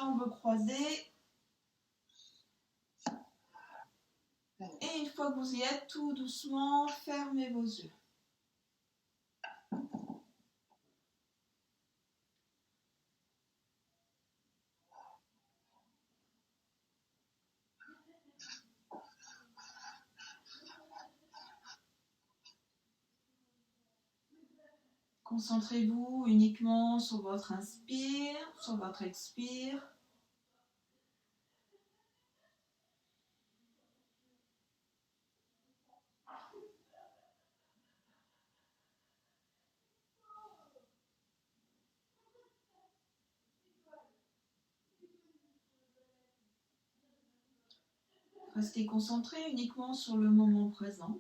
jambes croisées. Et une fois que vous y êtes, tout doucement, fermez vos yeux. Concentrez-vous uniquement sur votre inspire, sur votre expire. Restez concentré uniquement sur le moment présent.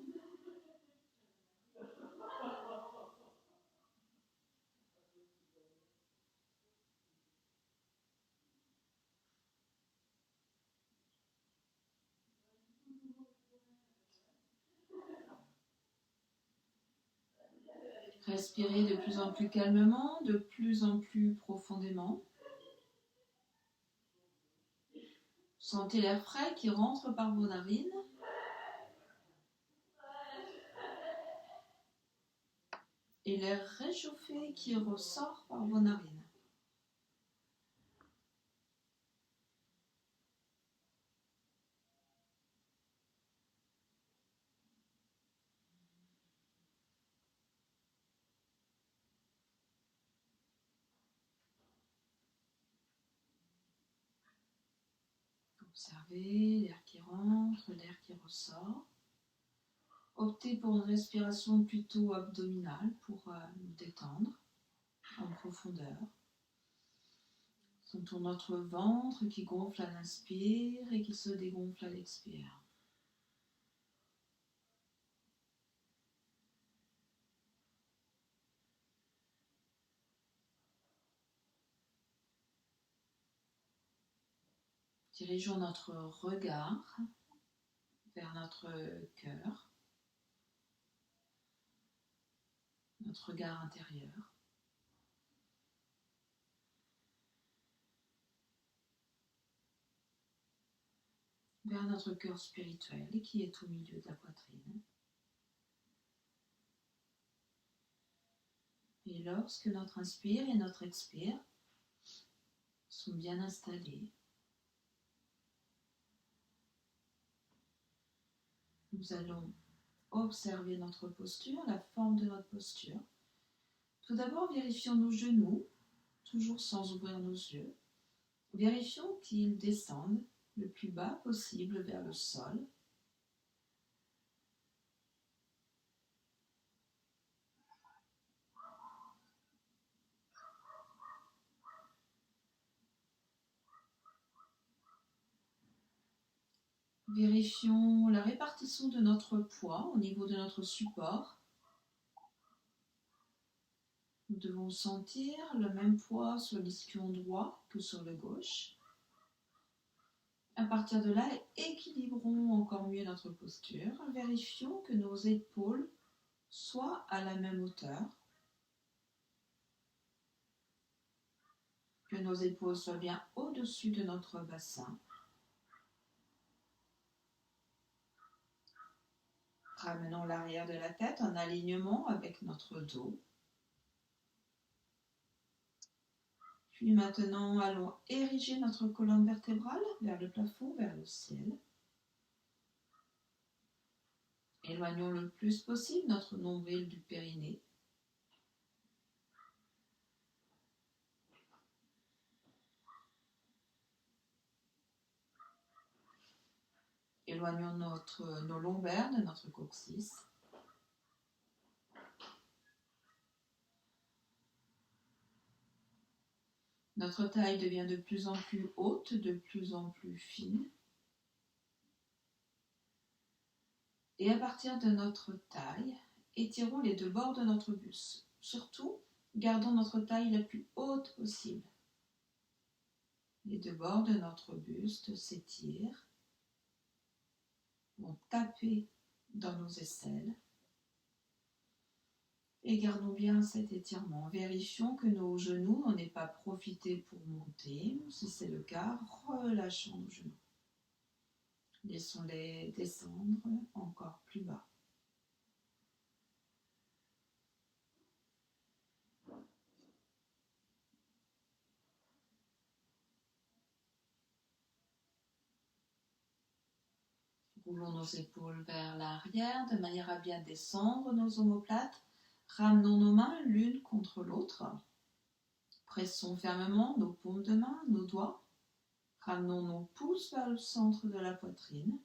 Respirez de plus en plus calmement, de plus en plus profondément. Sentez l'air frais qui rentre par vos narines. Et l'air réchauffé qui ressort par vos narines. Observez l'air qui rentre, l'air qui ressort. Optez pour une respiration plutôt abdominale pour nous détendre en profondeur. Sentons notre ventre qui gonfle à l'inspire et qui se dégonfle à l'expire. Dirigeons notre regard vers notre cœur, notre regard intérieur. Vers notre cœur spirituel qui est au milieu de la poitrine. Et lorsque notre inspire et notre expire sont bien installés, nous allons observer notre posture, la forme de notre posture. Tout d'abord, vérifions nos genoux, toujours sans ouvrir nos yeux. Vérifions qu'ils descendent le plus bas possible vers le sol. Vérifions la répartition de notre poids au niveau de notre support. Nous devons sentir le même poids sur l'ischion droit que sur le gauche. À partir de là, équilibrons encore mieux notre posture. Vérifions que nos épaules soient à la même hauteur. Que nos épaules soient bien au-dessus de notre bassin. Ramenons l'arrière de la tête en alignement avec notre dos. Puis maintenant, allons ériger notre colonne vertébrale vers le plafond, vers le ciel. Éloignons le plus possible notre nombril du périnée. Éloignons nos lombaires de notre coccyx. Notre taille devient de plus en plus haute, de plus en plus fine. Et à partir de notre taille, étirons les deux bords de notre buste. Surtout, gardons notre taille la plus haute possible. Les deux bords de notre buste s'étirent, vont taper dans nos aisselles. Et gardons bien cet étirement. Vérifions que nos genoux n'en aient pas profité pour monter. Si c'est le cas, relâchons nos genoux. Laissons-les descendre encore plus bas. Roulons nos épaules vers l'arrière de manière à bien descendre nos omoplates. Ramenons nos mains l'une contre l'autre. Pressons fermement nos paumes de main, nos doigts. Ramenons nos pouces vers le centre de la poitrine.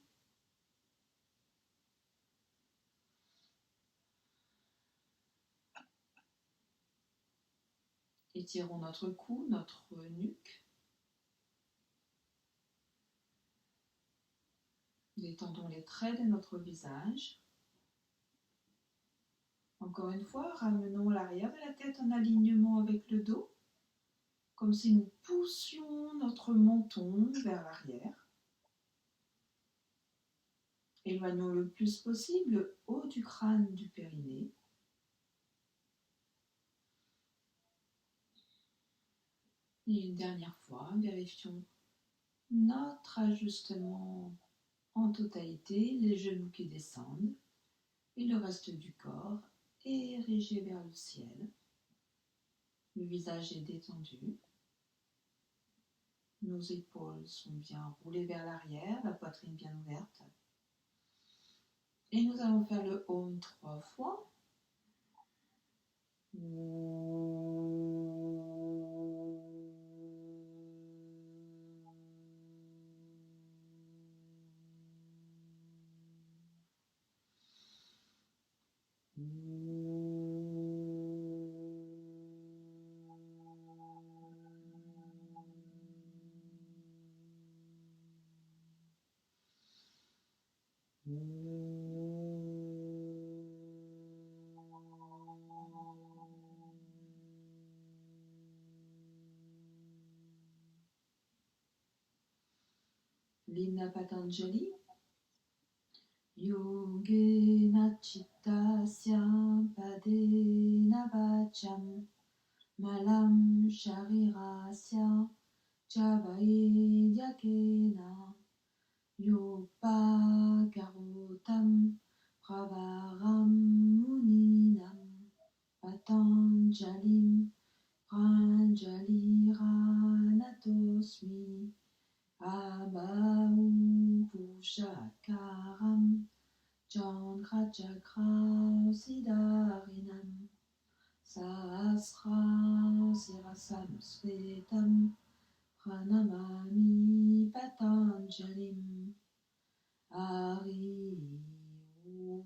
Étirons notre cou, notre nuque. Détendons les traits de notre visage. Encore une fois, ramenons l'arrière de la tête en alignement avec le dos, comme si nous poussions notre menton vers l'arrière. Éloignons le plus possible le haut du crâne du périnée. Et une dernière fois, vérifions notre ajustement en totalité, les genoux qui descendent et le reste du corps érigé vers le ciel. Le visage est détendu. Nos épaules sont bien roulées vers l'arrière, la poitrine bien ouverte. Et nous allons faire le Om 3 fois. L'hymne Patanjali. Yogena chittasya padena vacham malam sharirasya chavaedyakena yopa karotam pravaram muninam patanjalim pranjaliranatosmi Abau Pushakaram Chandra Chakra Siddharinam Sahasra Sirasam Svetam Pranamami Patanjalim Hari Om.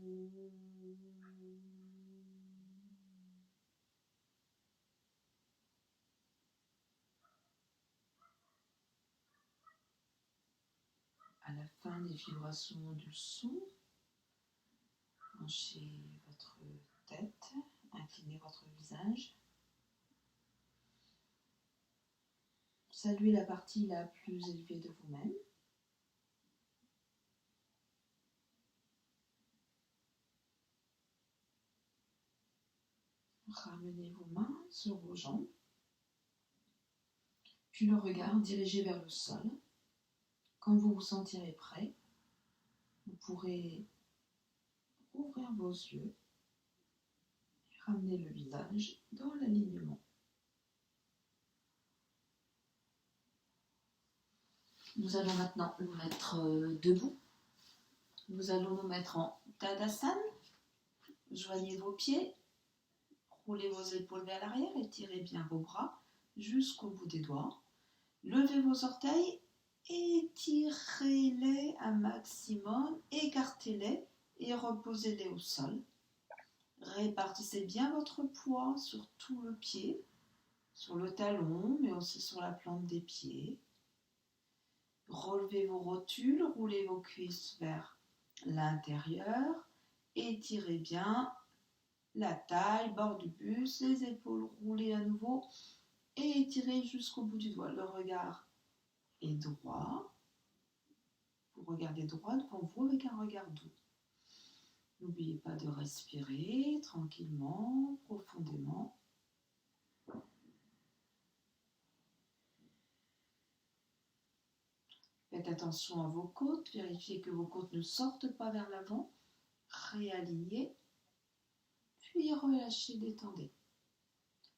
À la fin des vibrations du son, penchez votre tête, inclinez votre visage. Saluez la partie la plus élevée de vous-même. Ramenez vos mains sur vos jambes, puis le regard dirigé vers le sol. Quand vous vous sentirez prêt, vous pourrez ouvrir vos yeux et ramener le visage dans l'alignement. Nous allons maintenant nous mettre debout. Nous allons nous mettre en Tadasana. Joignez vos pieds, roulez vos épaules vers l'arrière, étirez bien vos bras jusqu'au bout des doigts. Levez vos orteils, étirez-les un maximum, écartez-les et reposez-les au sol. Répartissez bien votre poids sur tout le pied, sur le talon, mais aussi sur la plante des pieds. Relevez vos rotules, roulez vos cuisses vers l'intérieur, étirez bien la taille, bord du buste, les épaules roulées à nouveau et étirez jusqu'au bout du doigt. Le regard est droit. Vous regardez droit devant vous avec un regard doux. N'oubliez pas de respirer tranquillement, profondément. Faites attention à vos côtes, vérifiez que vos côtes ne sortent pas vers l'avant. Réalignez, puis relâchez, détendez.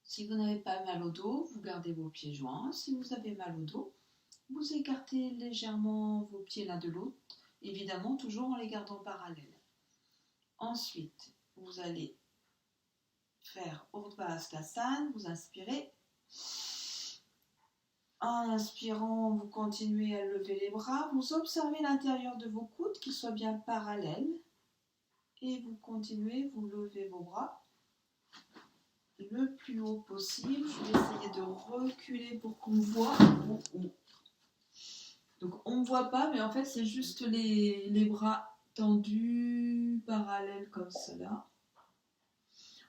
Si vous n'avez pas mal au dos, vous gardez vos pieds joints. Si vous avez mal au dos, vous écartez légèrement vos pieds l'un de l'autre, évidemment toujours en les gardant parallèles. Ensuite, vous allez faire Urdhva Hastasana, vous inspirez. En inspirant, vous continuez à lever les bras, vous observez l'intérieur de vos coudes, qu'ils soient bien parallèles, et vous continuez, vous levez vos bras le plus haut possible. Je vais essayer de reculer pour qu'on voit. Donc on ne voit pas, mais en fait c'est juste les bras tendus, parallèles comme cela.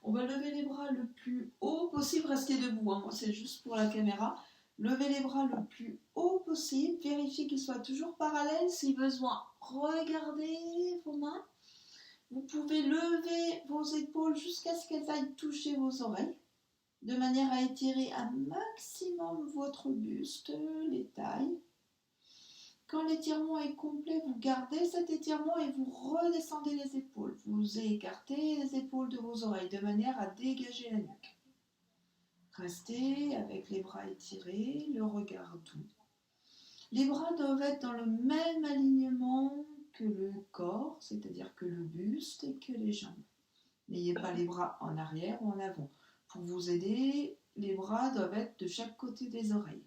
On va lever les bras le plus haut possible, restez debout, hein. Moi c'est juste pour la caméra. Levez les bras le plus haut possible, vérifiez qu'ils soient toujours parallèles. Si besoin, regardez vos mains. Vous pouvez lever vos épaules jusqu'à ce qu'elles aillent toucher vos oreilles, de manière à étirer un maximum votre buste, les tailles. Quand l'étirement est complet, vous gardez cet étirement et vous redescendez les épaules. Vous écartez les épaules de vos oreilles de manière à dégager la nuque. Restez avec les bras étirés, le regard doux. Les bras doivent être dans le même alignement que le corps, c'est-à-dire que le buste et que les jambes. N'ayez pas les bras en arrière ou en avant. Pour vous aider, les bras doivent être de chaque côté des oreilles.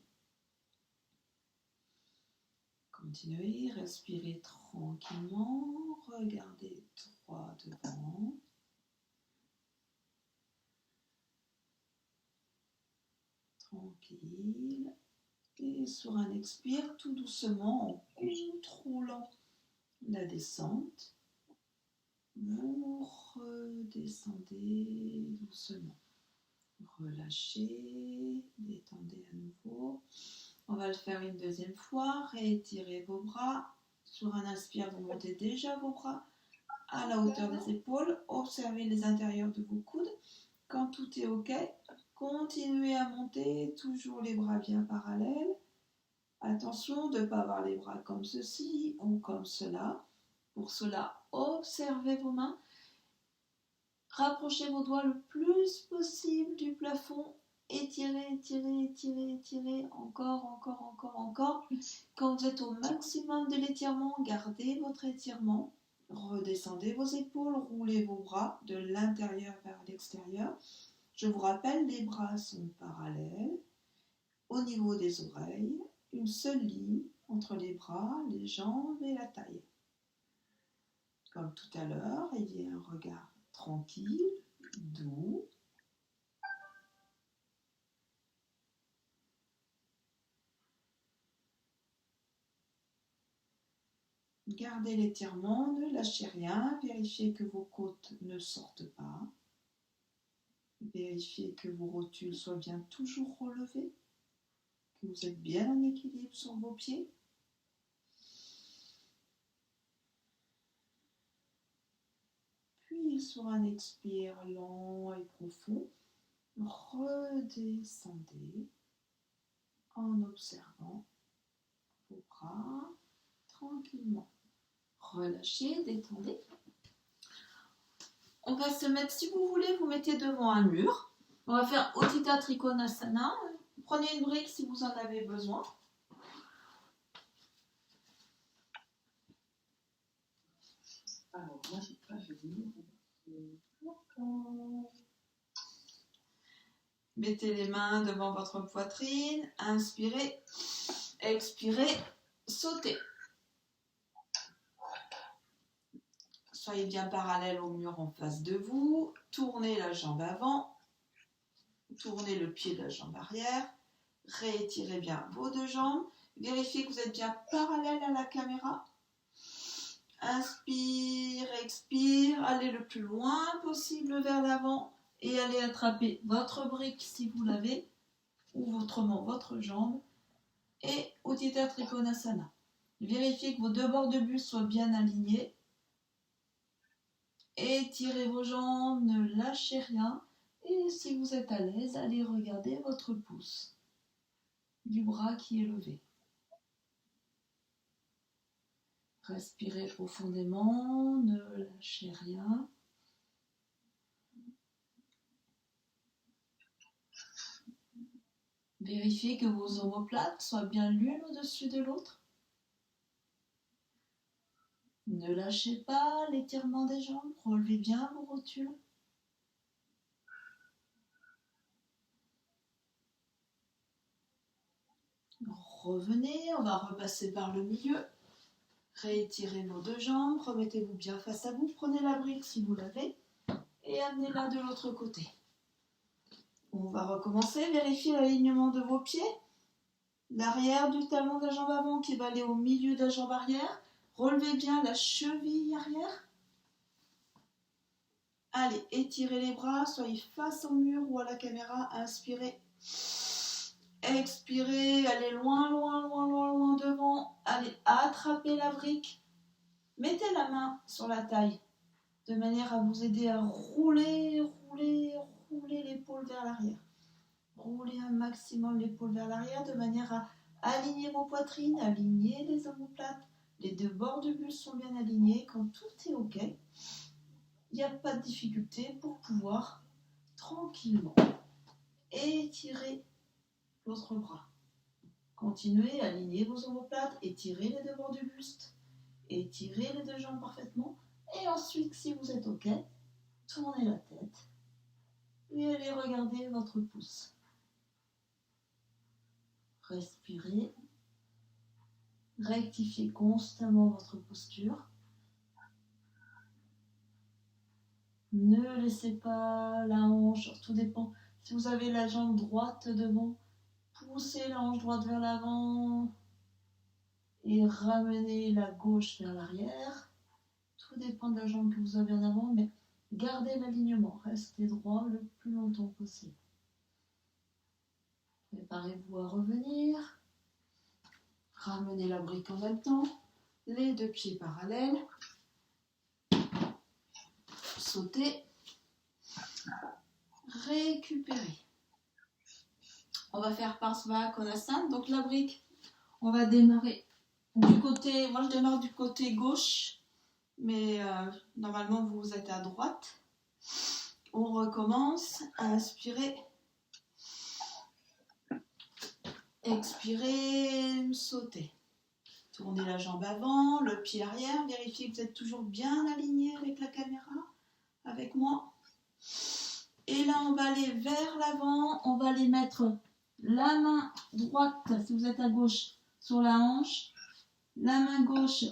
Continuez, respirez tranquillement, regardez droit devant. Tranquille. Et sur un expire, tout doucement, en contrôlant la descente, vous redescendez doucement. Relâchez, détendez à nouveau. On va le faire une deuxième fois. Réétirez vos bras. Sur un inspire, vous montez déjà vos bras à la hauteur des épaules. Observez les intérieurs de vos coudes. Quand tout est OK, continuez à monter, toujours les bras bien parallèles. Attention de ne pas avoir les bras comme ceci ou comme cela. Pour cela, observez vos mains. Rapprochez vos doigts le plus possible du plafond. Étirez, étirez, étirez, étirez. Encore. Quand vous êtes au maximum de l'étirement, gardez votre étirement. Redescendez vos épaules, roulez vos bras de l'intérieur vers l'extérieur. Je vous rappelle, les bras sont parallèles. Au niveau des oreilles, une seule ligne entre les bras, les jambes et la taille. Comme tout à l'heure, ayez un regard tranquille, doux. Gardez l'étirement, ne lâchez rien, vérifiez que vos côtes ne sortent pas. Vérifiez que vos rotules soient bien toujours relevées, que vous êtes bien en équilibre sur vos pieds. Puis sur un expire lent et profond, redescendez en observant vos bras tranquillement. Relâchez, détendez. On va se mettre, si vous voulez, vous mettez devant un mur. On va faire Utthita Trikonasana. Prenez une brique si vous en avez besoin. Alors, moi, j'ai pas vu. Mettez les mains devant votre poitrine. Inspirez, expirez, sautez. Soyez bien parallèle au mur en face de vous. Tournez la jambe avant. Tournez le pied de la jambe arrière. Réétirez bien vos deux jambes. Vérifiez que vous êtes bien parallèle à la caméra. Inspire, expire. Allez le plus loin possible vers l'avant. Et allez attraper votre brique si vous l'avez. Ou autrement votre jambe. Et Utthita Trikonasana. Vérifiez que vos deux bords de buste soient bien alignés. Étirez vos jambes, ne lâchez rien. Et si vous êtes à l'aise, allez regarder votre pouce du bras qui est levé. Respirez profondément, ne lâchez rien. Vérifiez que vos omoplates soient bien l'une au-dessus de l'autre. Ne lâchez pas l'étirement des jambes, relevez bien vos rotules. Revenez, on va repasser par le milieu. Réétirez vos deux jambes, remettez-vous bien face à vous, prenez la brique si vous l'avez et amenez-la de l'autre côté. On va recommencer, vérifiez l'alignement de vos pieds. L'arrière du talon de la jambe avant qui va aller au milieu de la jambe arrière. Relevez bien la cheville arrière. Allez, étirez les bras, soyez face au mur ou à la caméra. Inspirez. Expirez, allez loin, loin, loin, loin, loin devant. Allez, attrapez la brique. Mettez la main sur la taille de manière à vous aider à rouler, rouler, rouler l'épaule vers l'arrière. Roulez un maximum l'épaule vers l'arrière de manière à aligner vos poitrines, aligner les omoplates. Les deux bords du buste sont bien alignés. Quand tout est OK, il n'y a pas de difficulté pour pouvoir tranquillement étirer votre bras. Continuez à aligner vos omoplates, étirez les deux bords du buste, étirez les deux jambes parfaitement. Et ensuite, si vous êtes OK, tournez la tête et allez regarder votre pouce. Respirez. Rectifiez constamment votre posture. Ne laissez pas la hanche, tout dépend. Si vous avez la jambe droite devant, poussez la hanche droite vers l'avant et ramenez la gauche vers l'arrière. Tout dépend de la jambe que vous avez en avant, mais gardez l'alignement. Restez droit le plus longtemps possible. Préparez-vous à revenir. Ramenez la brique en même temps. Les deux pieds parallèles. Sautez. Récupérez. On va faire Parsva Konasana. Donc la brique, on va démarrer du côté, moi je démarre du côté gauche, mais normalement vous êtes à droite. On recommence. Inspirez. Expirez, sautez. Tournez la jambe avant, le pied arrière. Vérifiez que vous êtes toujours bien aligné avec la caméra, avec moi. Et là, on va aller vers l'avant. On va aller mettre la main droite, si vous êtes à gauche, sur la hanche. La main gauche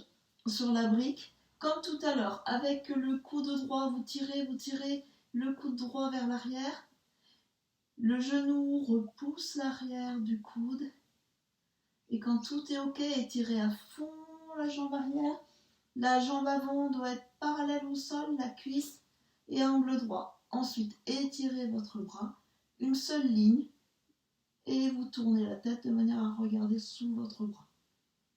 sur la brique. Comme tout à l'heure, avec le coude droit, vous tirez le coude droit vers l'arrière. Le genou repousse l'arrière du coude. Et quand tout est OK, étirez à fond la jambe arrière. La jambe avant doit être parallèle au sol, la cuisse et angle droit. Ensuite, étirez votre bras, une seule ligne, et vous tournez la tête de manière à regarder sous votre bras.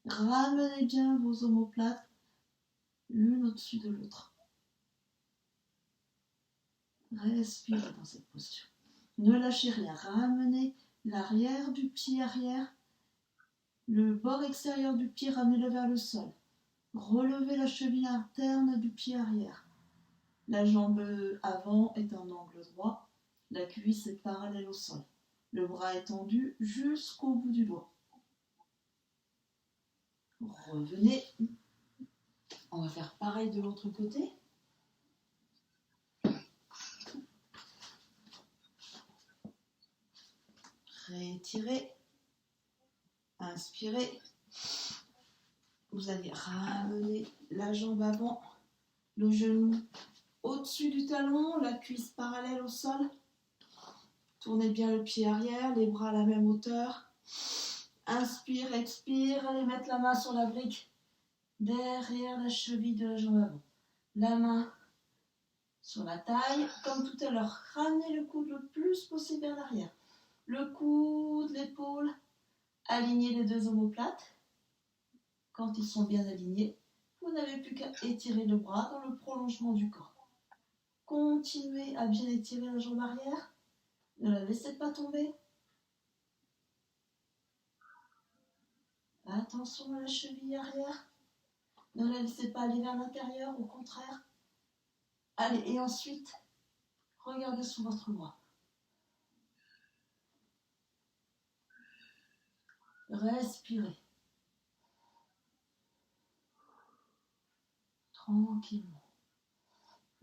Ramenez bien vos omoplates l'une au-dessus de l'autre. Respirez dans cette posture. Ne lâchez rien. Ramenez l'arrière du pied arrière. Le bord extérieur du pied, ramenez-le vers le sol. Relevez la cheville interne du pied arrière. La jambe avant est en angle droit. La cuisse est parallèle au sol. Le bras est tendu jusqu'au bout du doigt. Revenez. On va faire pareil de l'autre côté. Réétirez. Inspirez. Vous allez ramener la jambe avant, le genou au-dessus du talon, la cuisse parallèle au sol. Tournez bien le pied arrière, les bras à la même hauteur. Inspire, expire, allez mettre la main sur la brique derrière la cheville de la jambe avant. La main sur la taille, comme tout à l'heure. Ramenez le coude le plus possible vers l'arrière. Le coude, l'épaule. Alignez les deux omoplates. Quand ils sont bien alignés, vous n'avez plus qu'à étirer le bras dans le prolongement du corps. Continuez à bien étirer la jambe arrière. Ne la laissez pas tomber. Attention à la cheville arrière. Ne la laissez pas aller vers l'intérieur, au contraire. Allez, et ensuite, regardez sous votre bras. Respirez. Tranquillement.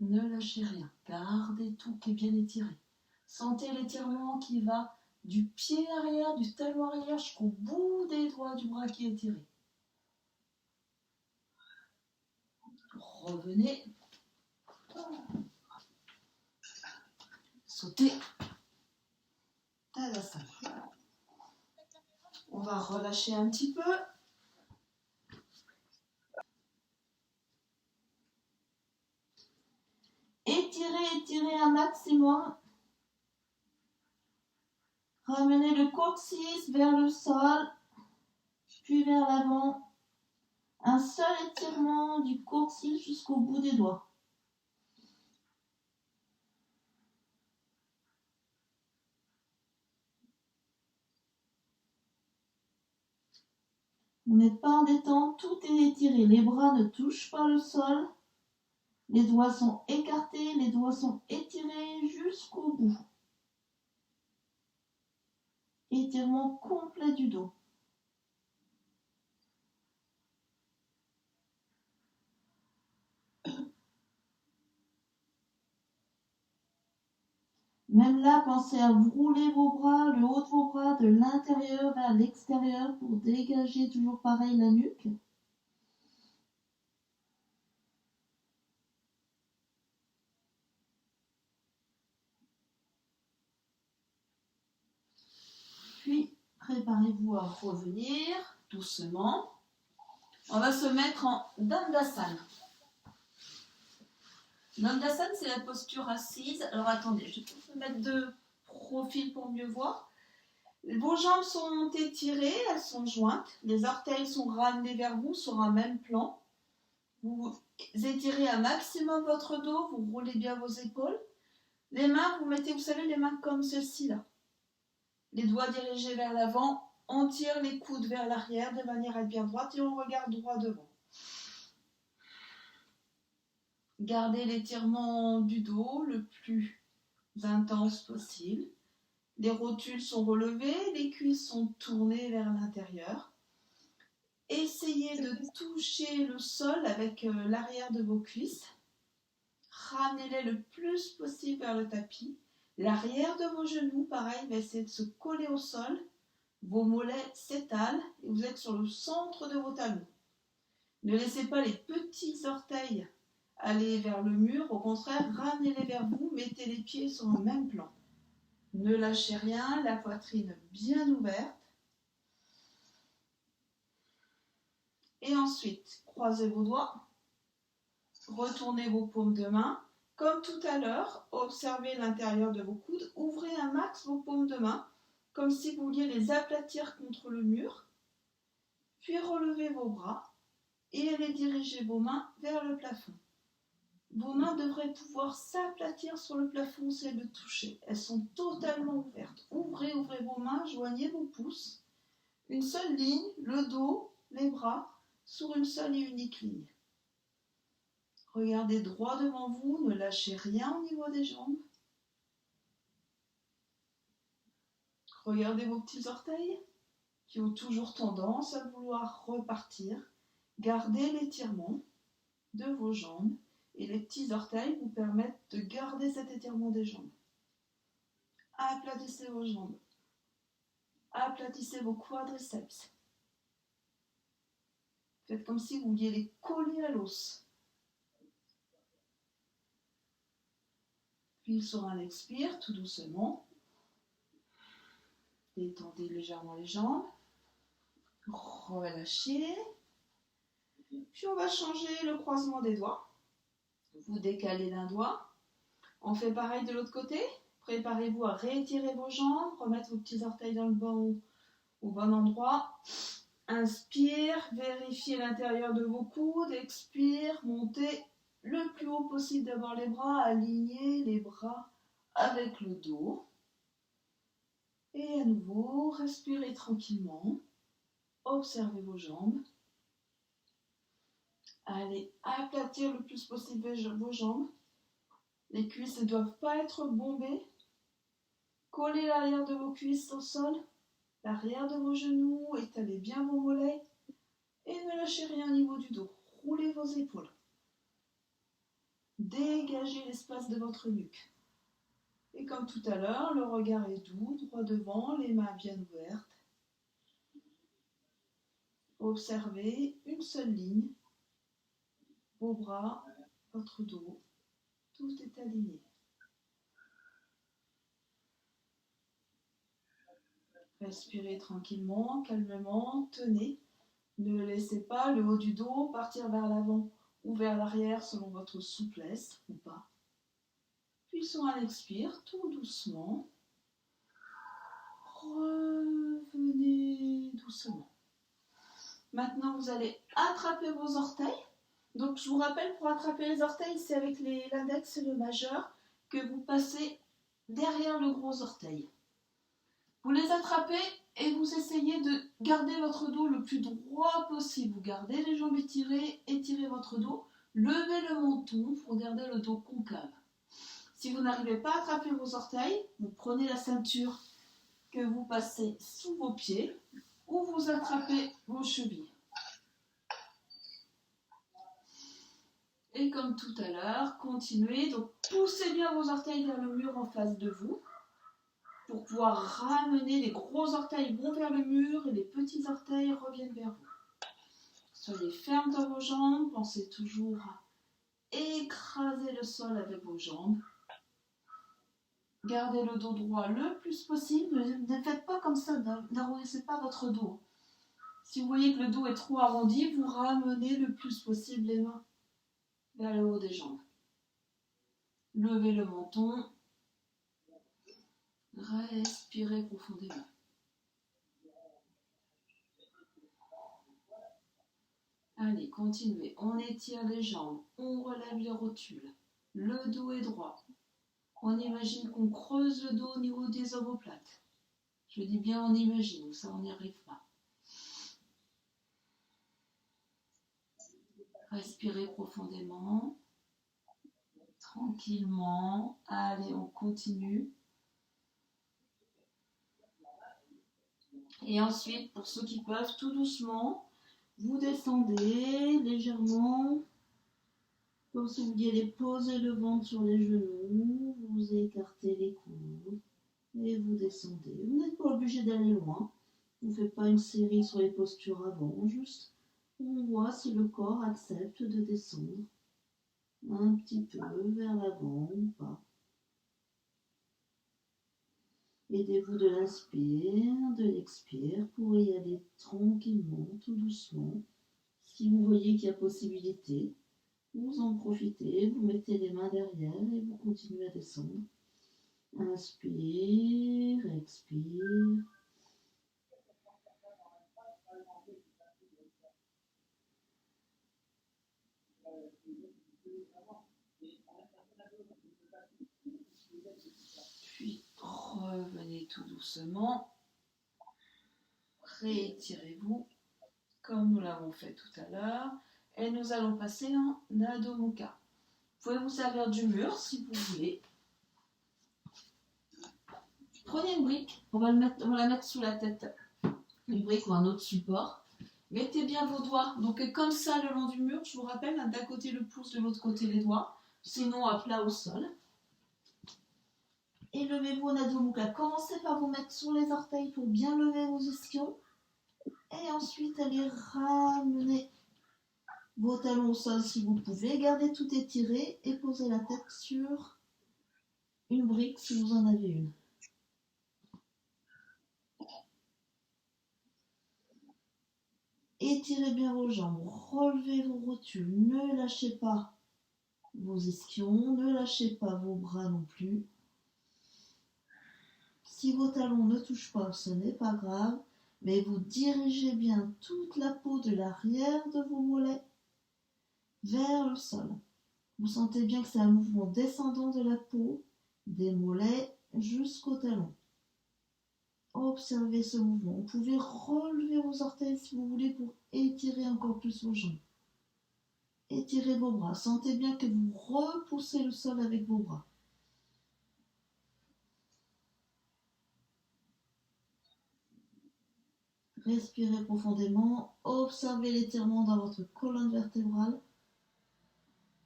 Ne lâchez rien. Gardez tout qui est bien étiré. Sentez l'étirement qui va du pied arrière, du talon arrière jusqu'au bout des doigts du bras qui est étiré. Revenez. Sautez. Tadasana. On va relâcher un petit peu. Étirez, étirez un maximum. Ramenez le coccyx vers le sol, puis vers l'avant. Un seul étirement du coccyx jusqu'au bout des doigts. Vous n'êtes pas en détente, tout est étiré. Les bras ne touchent pas le sol. Les doigts sont écartés, les doigts sont étirés jusqu'au bout. Étirement complet du dos. Même là, pensez à vous rouler vos bras, le haut de vos bras de l'intérieur vers l'extérieur pour dégager toujours pareil la nuque. Puis, préparez-vous à revenir doucement. On va se mettre en Dandasana. Dandasana, c'est la posture assise. Alors attendez, je vais me mettre de profil pour mieux voir. Vos jambes sont étirées, elles sont jointes. Les orteils sont ramenés vers vous sur un même plan. Vous étirez un maximum votre dos, vous roulez bien vos épaules. Les mains, vous mettez, vous savez, les mains comme celle-ci là. Les doigts dirigés vers l'avant, on tire les coudes vers l'arrière de manière à être bien droite et on regarde droit devant. Gardez l'étirement du dos le plus intense possible. Les rotules sont relevées, les cuisses sont tournées vers l'intérieur. Essayez de toucher le sol avec l'arrière de vos cuisses. Ramenez-les le plus possible vers le tapis. L'arrière de vos genoux, pareil, va essayer de se coller au sol. Vos mollets s'étalent et vous êtes sur le centre de vos talons. Ne laissez pas les petits orteils aller vers le mur. Au contraire, ramenez-les vers vous. Mettez les pieds sur le même plan. Ne lâchez rien, la poitrine bien ouverte. Et ensuite, croisez vos doigts. Retournez vos paumes de main. Comme tout à l'heure, observez l'intérieur de vos coudes. Ouvrez un max vos paumes de main, comme si vous vouliez les aplatir contre le mur. Puis relevez vos bras et allez diriger vos mains vers le plafond. Vos mains devraient pouvoir s'aplatir sur le plafond si elles le touchaient. Elles sont totalement ouvertes. Ouvrez vos mains, joignez vos pouces. Une seule ligne, le dos, les bras, sur une seule et unique ligne. Regardez droit devant vous, ne lâchez rien au niveau des jambes. Regardez vos petits orteils qui ont toujours tendance à vouloir repartir. Gardez l'étirement de vos jambes et les petits orteils vous permettent de garder cet étirement des jambes. Aplatissez vos jambes. Aplatissez vos quadriceps. Faites comme si vous vouliez les coller à l'os. Puis sur un expire, tout doucement, détendez légèrement les jambes. Relâchez. Puis on va changer le croisement des doigts. Vous décalez d'un doigt. On fait pareil de l'autre côté. Préparez-vous à réétirer vos jambes, remettre vos petits orteils dans le bon, au bon endroit. Inspire, vérifiez l'intérieur de vos coudes. Expire, montez le plus haut possible d'abord les bras, alignez les bras avec le dos. Et à nouveau, respirez tranquillement, observez vos jambes. Allez aplatir le plus possible vos jambes. Les cuisses ne doivent pas être bombées. Collez l'arrière de vos cuisses au sol, l'arrière de vos genoux, étalez bien vos mollets et ne lâchez rien au niveau du dos. Roulez vos épaules. Dégagez l'espace de votre nuque. Et comme tout à l'heure, le regard est doux, droit devant, les mains bien ouvertes. Observez une seule ligne, vos bras, votre dos, tout est aligné. Respirez tranquillement, calmement, tenez. Ne laissez pas le haut du dos partir vers l'avant ou vers l'arrière selon votre souplesse ou pas. Puis sur un expire, tout doucement, revenez doucement. Maintenant, vous allez attraper vos orteils. Donc, je vous rappelle, pour attraper les orteils, c'est avec l'index et le majeur que vous passez derrière le gros orteil. Vous les attrapez et vous essayez de garder votre dos le plus droit possible. Vous gardez les jambes étirées, étirez votre dos, levez le menton pour garder le dos concave. Si vous n'arrivez pas à attraper vos orteils, vous prenez la ceinture que vous passez sous vos pieds ou vous attrapez vos chevilles. Et comme tout à l'heure, continuez. Donc poussez bien vos orteils vers le mur en face de vous. Pour pouvoir ramener, les gros orteils vont vers le mur et les petits orteils reviennent vers vous. Soyez ferme dans vos jambes, pensez toujours à écraser le sol avec vos jambes. Gardez le dos droit le plus possible, ne faites pas comme ça, n'arrondissez pas votre dos. Si vous voyez que le dos est trop arrondi, vous ramenez le plus possible les mains vers le haut des jambes. Levez le menton. Respirez profondément. Allez, continuez. On étire les jambes, on relève les rotules. Le dos est droit. On imagine qu'on creuse le dos au niveau des omoplates. Je dis bien on imagine, ça on n'y arrive pas. Respirez profondément, tranquillement. Allez, on continue. Et ensuite, pour ceux qui peuvent, tout doucement, vous descendez légèrement, comme si vous vouliez poser le ventre sur les genoux, vous écartez les coudes et vous descendez. Vous n'êtes pas obligé d'aller loin, vous ne faites pas une série sur les postures avant, juste on voit si le corps accepte de descendre un petit peu vers l'avant ou pas. Aidez-vous de l'inspire, de l'expire pour y aller tranquillement, tout doucement. Si vous voyez qu'il y a possibilité, vous en profitez, vous mettez les mains derrière et vous continuez à descendre. Inspire, expire. Puis revenez tout doucement. Réétirez-vous comme nous l'avons fait tout à l'heure. Et nous allons passer en Adho Mukha. Vous pouvez vous servir du mur si vous voulez. Prenez une brique, on va la mettre sous la tête. Une brique ou un autre support. Mettez bien vos doigts, donc comme ça le long du mur, je vous rappelle, d'un côté le pouce, de l'autre côté les doigts, sinon à plat au sol. Et levez-vous en Adho Mukha. Commencez par vous mettre sur les orteils pour bien lever vos ischions. Et ensuite, allez ramener vos talons au sol si vous pouvez. Gardez tout étiré et posez la tête sur une brique si vous en avez une. Étirez bien vos jambes, relevez vos rotules, ne lâchez pas vos ischions, ne lâchez pas vos bras non plus. Si vos talons ne touchent pas, ce n'est pas grave, mais vous dirigez bien toute la peau de l'arrière de vos mollets vers le sol. Vous sentez bien que c'est un mouvement descendant de la peau, des mollets jusqu'au talon. Observez ce mouvement. Vous pouvez relever vos orteils si vous voulez pour étirer encore plus vos jambes. Étirez vos bras. Sentez bien que vous repoussez le sol avec vos bras. Respirez profondément. Observez l'étirement dans votre colonne vertébrale.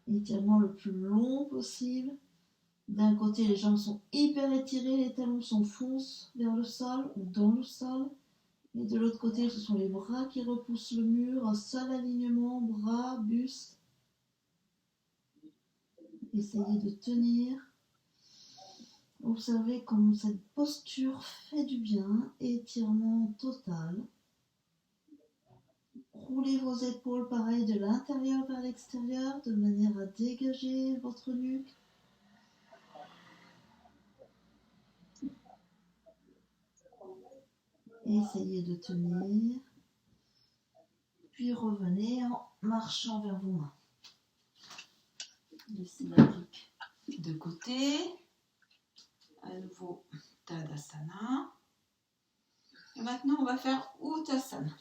Étirement le plus long possible. D'un côté, les jambes sont hyper étirées, les talons s'enfoncent vers le sol ou dans le sol. Et de l'autre côté, ce sont les bras qui repoussent le mur, un seul alignement, bras, buste. Essayez de tenir. Observez comme cette posture fait du bien, étirement total. Roulez vos épaules pareil de l'intérieur vers l'extérieur de manière à dégager votre nuque. Essayez de tenir. Puis revenez en marchant vers vos mains. Laissez la brique de côté. À nouveau, Tadasana. Et maintenant, on va faire Uttasana.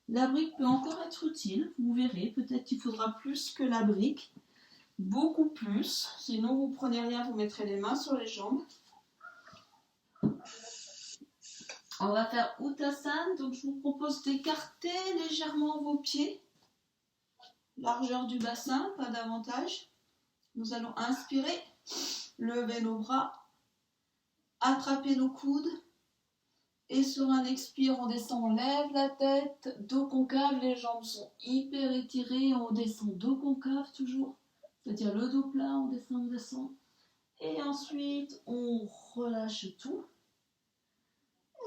La brique peut encore être utile, vous verrez. Peut-être qu'il faudra plus que la brique. Beaucoup plus. Sinon, vous prenez rien, vous mettrez les mains sur les jambes. On va faire Uttasana. Donc, je vous propose d'écarter légèrement vos pieds. Largeur du bassin, pas davantage. Nous allons inspirer, lever nos bras, attraper nos coudes. Et sur un expire, on descend, on lève la tête, dos concave, les jambes sont hyper étirées, on descend dos concave toujours. C'est-à-dire le dos plat, on descend, on descend. Et ensuite, on relâche tout.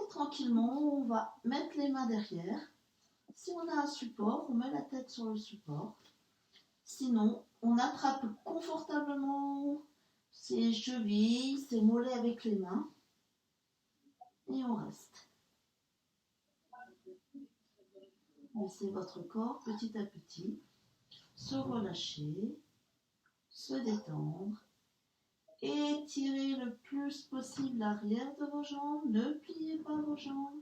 Et tranquillement, on va mettre les mains derrière. Si on a un support, on met la tête sur le support. Sinon, on attrape confortablement ses chevilles, ses mollets avec les mains. Et on reste. Laissez votre corps petit à petit se relâcher, se détendre. Étirez le plus possible l'arrière de vos jambes. Ne pliez pas vos jambes.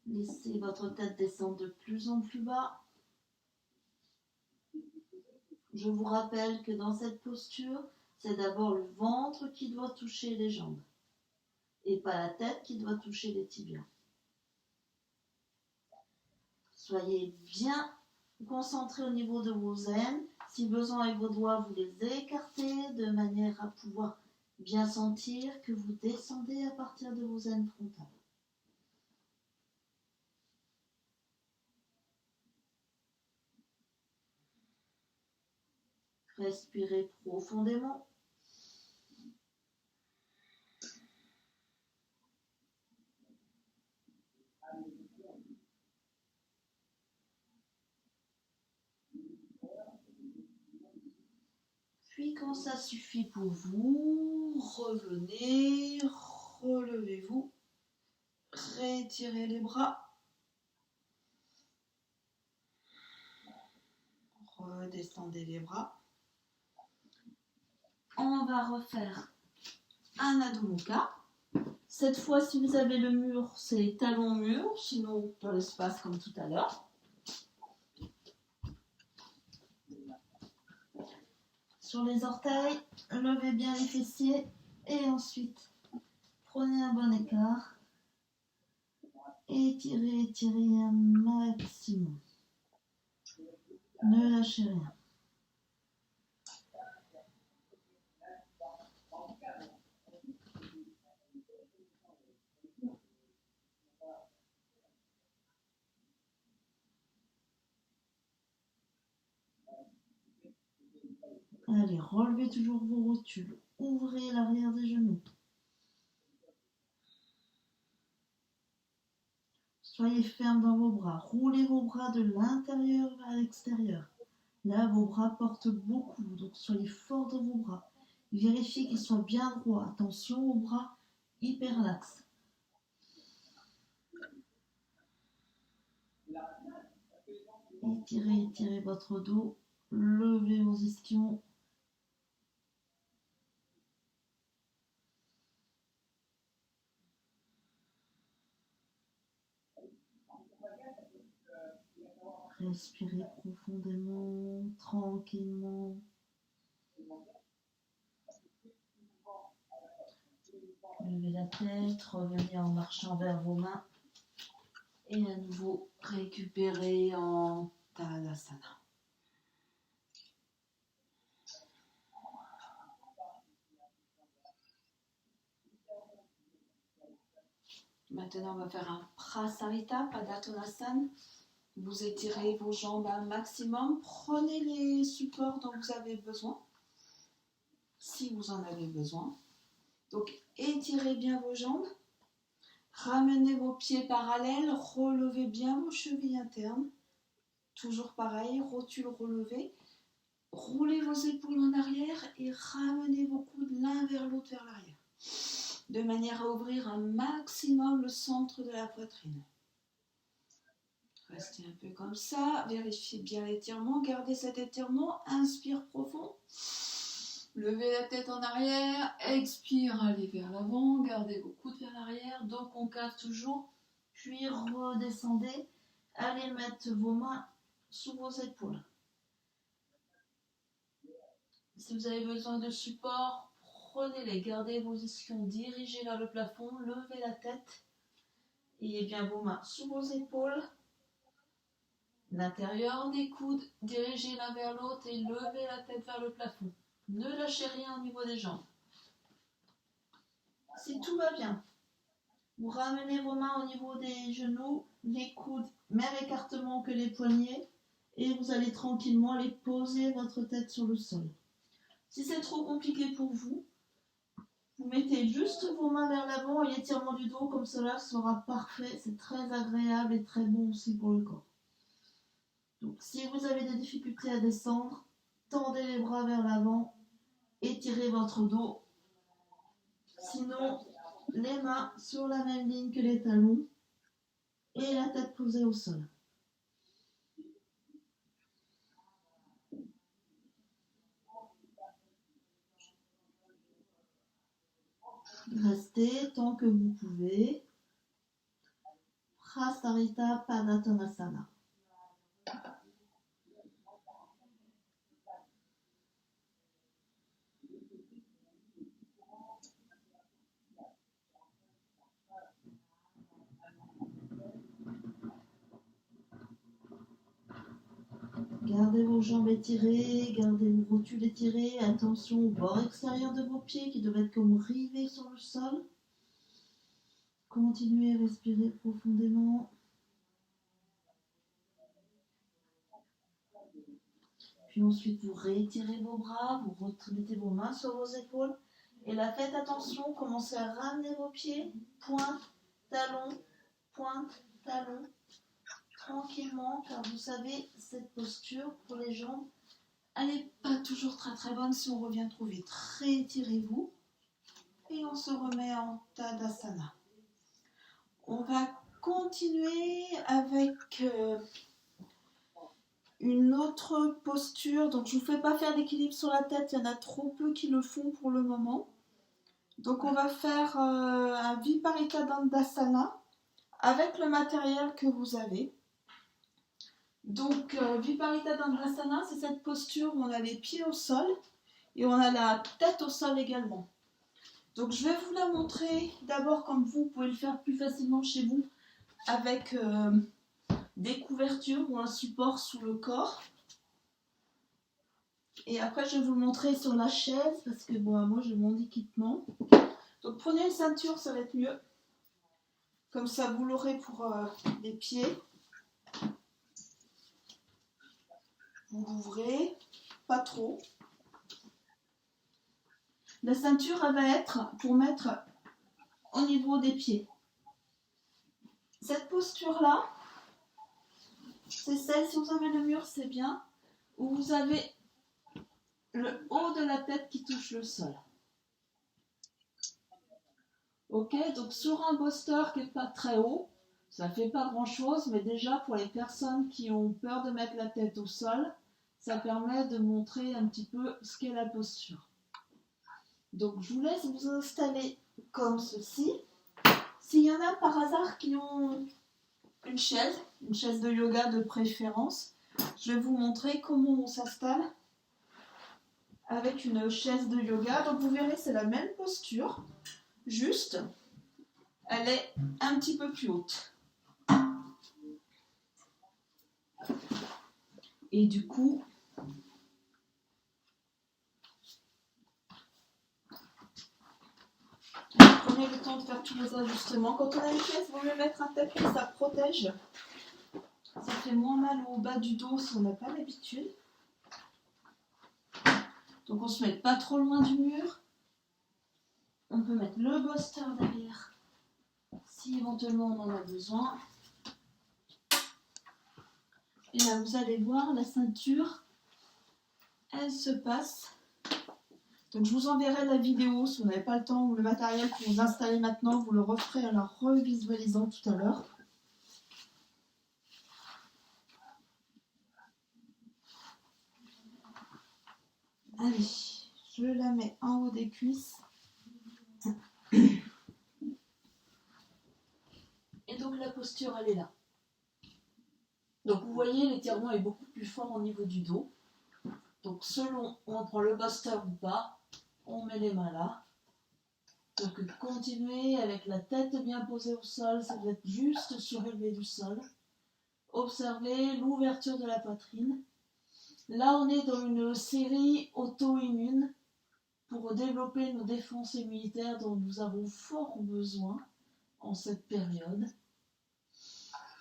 Laissez votre tête descendre de plus en plus bas. Je vous rappelle que dans cette posture, c'est d'abord le ventre qui doit toucher les jambes et pas la tête qui doit toucher les tibias. Soyez bien concentrés au niveau de vos aines. Si besoin avec vos doigts, vous les écartez de manière à pouvoir bien sentir que vous descendez à partir de vos aines frontales. Respirez profondément. Puis quand ça suffit pour vous, revenez, relevez-vous, rétirez les bras, redescendez les bras. On va refaire un Adho Mukha. Cette fois, si vous avez le mur, c'est talon mur, sinon dans l'espace comme tout à l'heure. Sur les orteils, levez bien les fessiers et ensuite prenez un bon écart. Étirez, étirez un maximum. Ne lâchez rien. Allez, relevez toujours vos rotules. Ouvrez l'arrière des genoux. Soyez ferme dans vos bras. Roulez vos bras de l'intérieur vers l'extérieur. Là, vos bras portent beaucoup, donc soyez fort dans vos bras. Vérifiez qu'ils soient bien droits. Attention aux bras hyperlaxes. Étirez votre dos. Levez vos ischions. Respirez profondément, tranquillement. Levez la tête, revenez en marchant vers vos mains. Et à nouveau, récupérez en Tadasana. Maintenant, on va faire un Prasarita, Padottanasana. Vous étirez vos jambes un maximum. Prenez les supports dont vous avez besoin, si vous en avez besoin. Donc, étirez bien vos jambes. Ramenez vos pieds parallèles. Relevez bien vos chevilles internes. Toujours pareil, rotule relevée. Roulez vos épaules en arrière et ramenez vos coudes l'un vers l'autre vers l'arrière. De manière à ouvrir un maximum le centre de la poitrine. Restez un peu comme ça, vérifiez bien l'étirement, gardez cet étirement, inspire profond. Levez la tête en arrière, expire, allez vers l'avant, gardez vos coudes vers l'arrière, dos concave toujours, puis redescendez, allez mettre vos mains sous vos épaules. Si vous avez besoin de support, prenez-les, gardez vos ischions dirigés vers le plafond, levez la tête, ayez bien vos mains sous vos épaules, l'intérieur des coudes, dirigez l'un vers l'autre et levez la tête vers le plafond. Ne lâchez rien au niveau des jambes. Si tout va bien, vous ramenez vos mains au niveau des genoux, les coudes, même écartement que les poignets, et vous allez tranquillement aller poser votre tête sur le sol. Si c'est trop compliqué pour vous, vous mettez juste vos mains vers l'avant et l'étirement du dos comme cela sera parfait. C'est très agréable et très bon aussi pour le corps. Donc si vous avez des difficultés à descendre, tendez les bras vers l'avant, étirez votre dos. Sinon, les mains sur la même ligne que les talons et la tête posée au sol. Restez tant que vous pouvez. Prasarita Padottanasana. Gardez vos jambes étirées, gardez vos rotules étirées. Attention au bord extérieur de vos pieds qui doivent être comme rivés sur le sol. Continuez à respirer profondément. Puis ensuite, vous réétirez vos bras, vous mettez vos mains sur vos épaules. Et là, faites attention, commencez à ramener vos pieds, pointe, talon, tranquillement, car vous savez, cette posture pour les jambes, elle n'est pas toujours très très bonne si on revient trop vite. Réétirez-vous et on se remet en Tadasana. On va continuer avec une autre posture. Donc je ne vous fais pas faire d'équilibre sur la tête, il y en a trop peu qui le font pour le moment. Donc on va faire un Viparita Dandasana avec le matériel que vous avez. Donc Viparita Dandasana, c'est cette posture où on a les pieds au sol et on a la tête au sol également. Donc je vais vous la montrer d'abord comme vous pouvez le faire plus facilement chez vous avec des couvertures ou un support sous le corps. Et après je vais vous le montrer sur la chaise parce que bon, moi j'ai mon équipement. Donc prenez une ceinture, ça va être mieux. Comme ça vous l'aurez pour les pieds. Vous l'ouvrez, pas trop. La ceinture, elle va être pour mettre au niveau des pieds. Cette posture-là, c'est celle, si vous avez le mur, c'est bien, où vous avez le haut de la tête qui touche le sol. Ok, donc sur un bolster qui n'est pas très haut, Ça ne fait pas grand-chose, mais déjà pour les personnes qui ont peur de mettre la tête au sol, ça permet de montrer un petit peu ce qu'est la posture. Donc je vous laisse vous installer comme ceci. S'il y en a par hasard qui ont une chaise de yoga de préférence, je vais vous montrer comment on s'installe avec une chaise de yoga. Donc vous verrez, c'est la même posture, juste elle est un petit peu plus haute. Et du coup, prenez le temps de faire tous vos ajustements. Quand on a une chaise, il vaut mieux mettre un tapis, ça protège. Ça fait moins mal au bas du dos si on n'a pas l'habitude. Donc on ne se met pas trop loin du mur. On peut mettre le bolster derrière si éventuellement on en a besoin. Et là vous allez voir, la ceinture, elle se passe. Donc je vous enverrai la vidéo si vous n'avez pas le temps ou le matériel pour vous installer maintenant. Vous le referez en la revisualisant tout à l'heure. Allez, je la mets en haut des cuisses. Et donc la posture, elle est là. Donc vous voyez, l'étirement est beaucoup plus fort au niveau du dos. Donc selon on prend le bolster ou pas, on met les mains là. Donc continuez avec la tête bien posée au sol, ça doit être juste surélevé du sol. Observez l'ouverture de la poitrine. Là on est dans une série auto-immune pour développer nos défenses immunitaires dont nous avons fort besoin en cette période.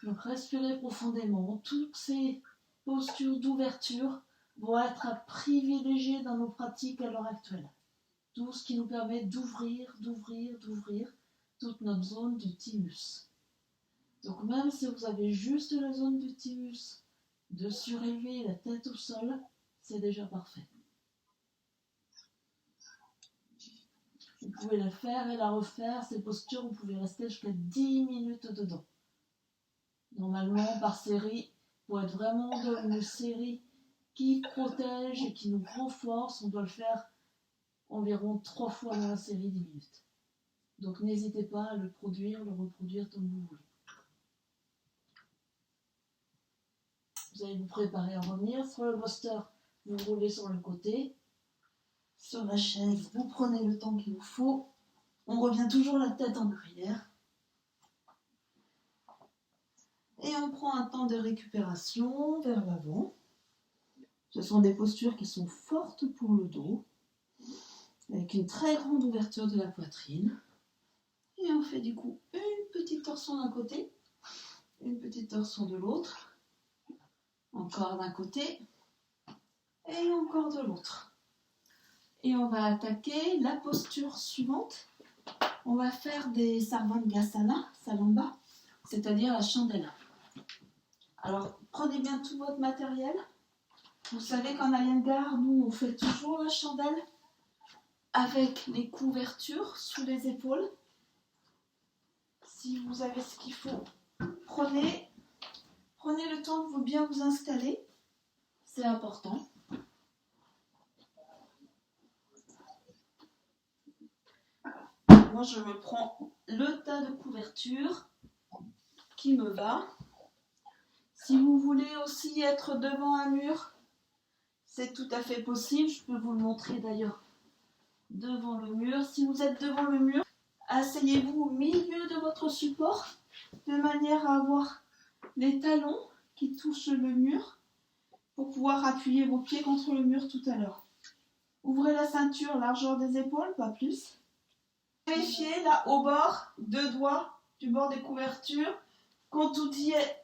Donc respirez profondément. Toutes ces postures d'ouverture vont être à privilégier dans nos pratiques à l'heure actuelle. Tout ce qui nous permet d'ouvrir toute notre zone du thymus. Donc même si vous avez juste la zone du thymus, de surélever la tête au sol, c'est déjà parfait. Vous pouvez la faire et la refaire, ces postures, vous pouvez rester jusqu'à 10 minutes dedans. Normalement, par série, pour être vraiment dans une série qui protège et qui nous renforce, on doit le faire environ 3 fois dans la série 10 minutes. Donc n'hésitez pas à le reproduire tant que vous voulez. Vous allez vous préparer à revenir. Sur le bolster, vous roulez sur le côté. Sur la chaise, vous prenez le temps qu'il vous faut. On revient toujours la tête en arrière. Et on prend un temps de récupération vers l'avant. Ce sont des postures qui sont fortes pour le dos, avec une très grande ouverture de la poitrine. Et on fait du coup une petite torsion d'un côté, une petite torsion de l'autre, encore d'un côté et encore de l'autre. Et on va attaquer la posture suivante. On va faire des Sarvangasana, Salamba, c'est-à-dire la chandelle. Alors, prenez bien tout votre matériel. Vous savez qu'en Iyengar, nous, on fait toujours la chandelle avec les couvertures sous les épaules. Si vous avez ce qu'il faut, prenez le temps de bien vous installer. C'est important. Moi, je me prends le tas de couverture qui me va. Si vous voulez aussi être devant un mur, c'est tout à fait possible. Je peux vous le montrer d'ailleurs devant le mur. Si vous êtes devant le mur, asseyez-vous au milieu de votre support de manière à avoir les talons qui touchent le mur pour pouvoir appuyer vos pieds contre le mur tout à l'heure. Ouvrez la ceinture, largeur des épaules, pas plus. Vérifiez là au bord, 2 doigts du bord des couvertures. Quand tout y est,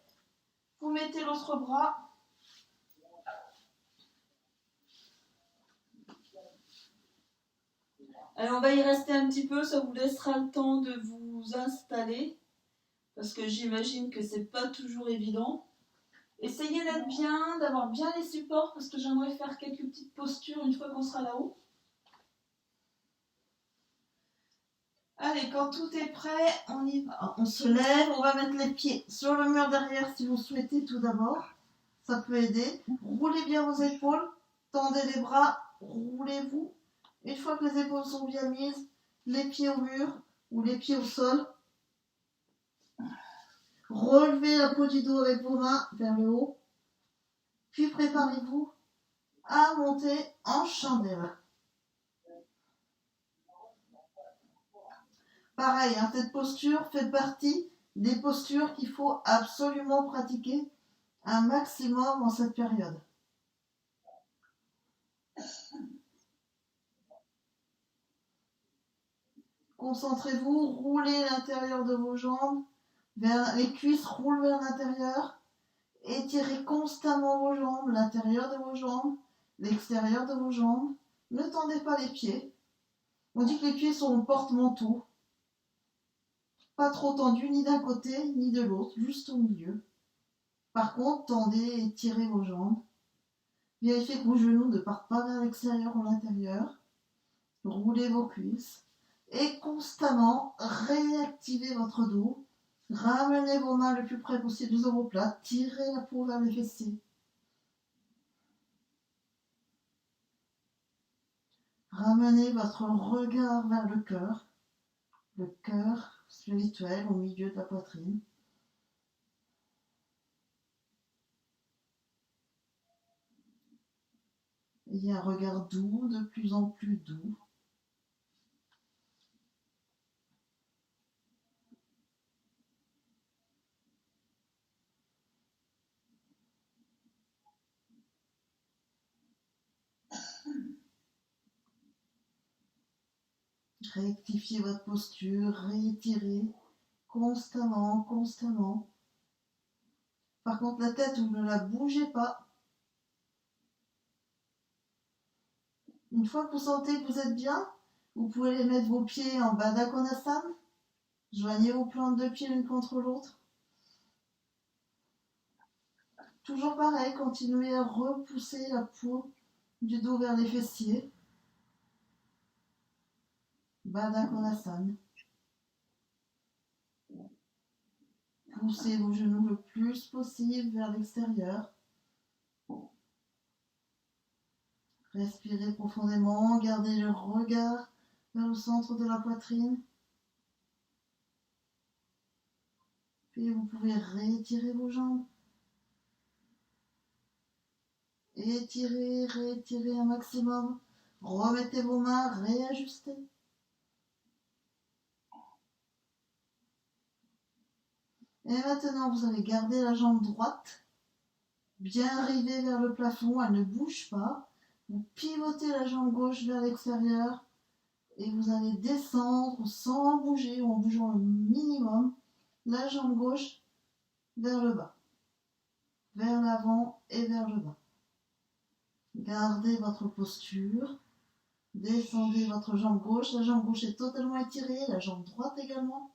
vous mettez l'autre bras. Alors on va y rester un petit peu, ça vous laissera le temps de vous installer. Parce que j'imagine que c'est pas toujours évident. Essayez d'être bien, d'avoir bien les supports, parce que j'aimerais faire quelques petites postures une fois qu'on sera là-haut. Allez, quand tout est prêt, on y va. On se lève, on va mettre les pieds sur le mur derrière si vous souhaitez tout d'abord. Ça peut aider. Roulez bien vos épaules, tendez les bras, roulez-vous. Une fois que les épaules sont bien mises, les pieds au mur ou les pieds au sol. Relevez la peau du dos avec vos mains vers le haut. Puis préparez-vous à monter en chandelle. Pareil, hein, cette posture fait partie des postures qu'il faut absolument pratiquer un maximum en cette période. Concentrez-vous, roulez l'intérieur de vos jambes, les cuisses roulent vers l'intérieur, étirez constamment vos jambes, l'intérieur de vos jambes, l'extérieur de vos jambes. Ne tendez pas les pieds. On dit que les pieds sont en porte-manteau. Pas trop tendus ni d'un côté ni de l'autre, juste au milieu. Par contre, tendez et étirez vos jambes. Vérifiez que vos genoux ne partent pas vers l'extérieur ou l'intérieur. Roulez vos cuisses. Et constamment, réactivez votre dos. Ramenez vos mains le plus près possible des omoplates. Tirez la peau vers les fessiers. Ramenez votre regard vers le cœur spirituel au milieu de la poitrine. Ayez un regard doux, de plus en plus doux. Rectifiez votre posture, réétirez constamment. Par contre, la tête, vous ne la bougez pas. Une fois que vous sentez que vous êtes bien, vous pouvez mettre vos pieds en Baddha Konasana. Joignez vos plantes de pied l'une contre l'autre. Toujours pareil, continuez à repousser la peau du dos vers les fessiers. Baddha Konasana. Poussez vos genoux le plus possible vers l'extérieur. Respirez profondément, gardez le regard vers le centre de la poitrine. Puis vous pouvez réétirer vos jambes. Étirez, réétirez un maximum. Remettez vos mains, réajustez. Et maintenant, vous allez garder la jambe droite, bien rivée vers le plafond, elle ne bouge pas. Vous pivotez la jambe gauche vers l'extérieur et vous allez descendre sans bouger ou en bougeant le minimum la jambe gauche vers le bas, vers l'avant et vers le bas. Gardez votre posture, descendez votre jambe gauche, la jambe gauche est totalement étirée, la jambe droite également.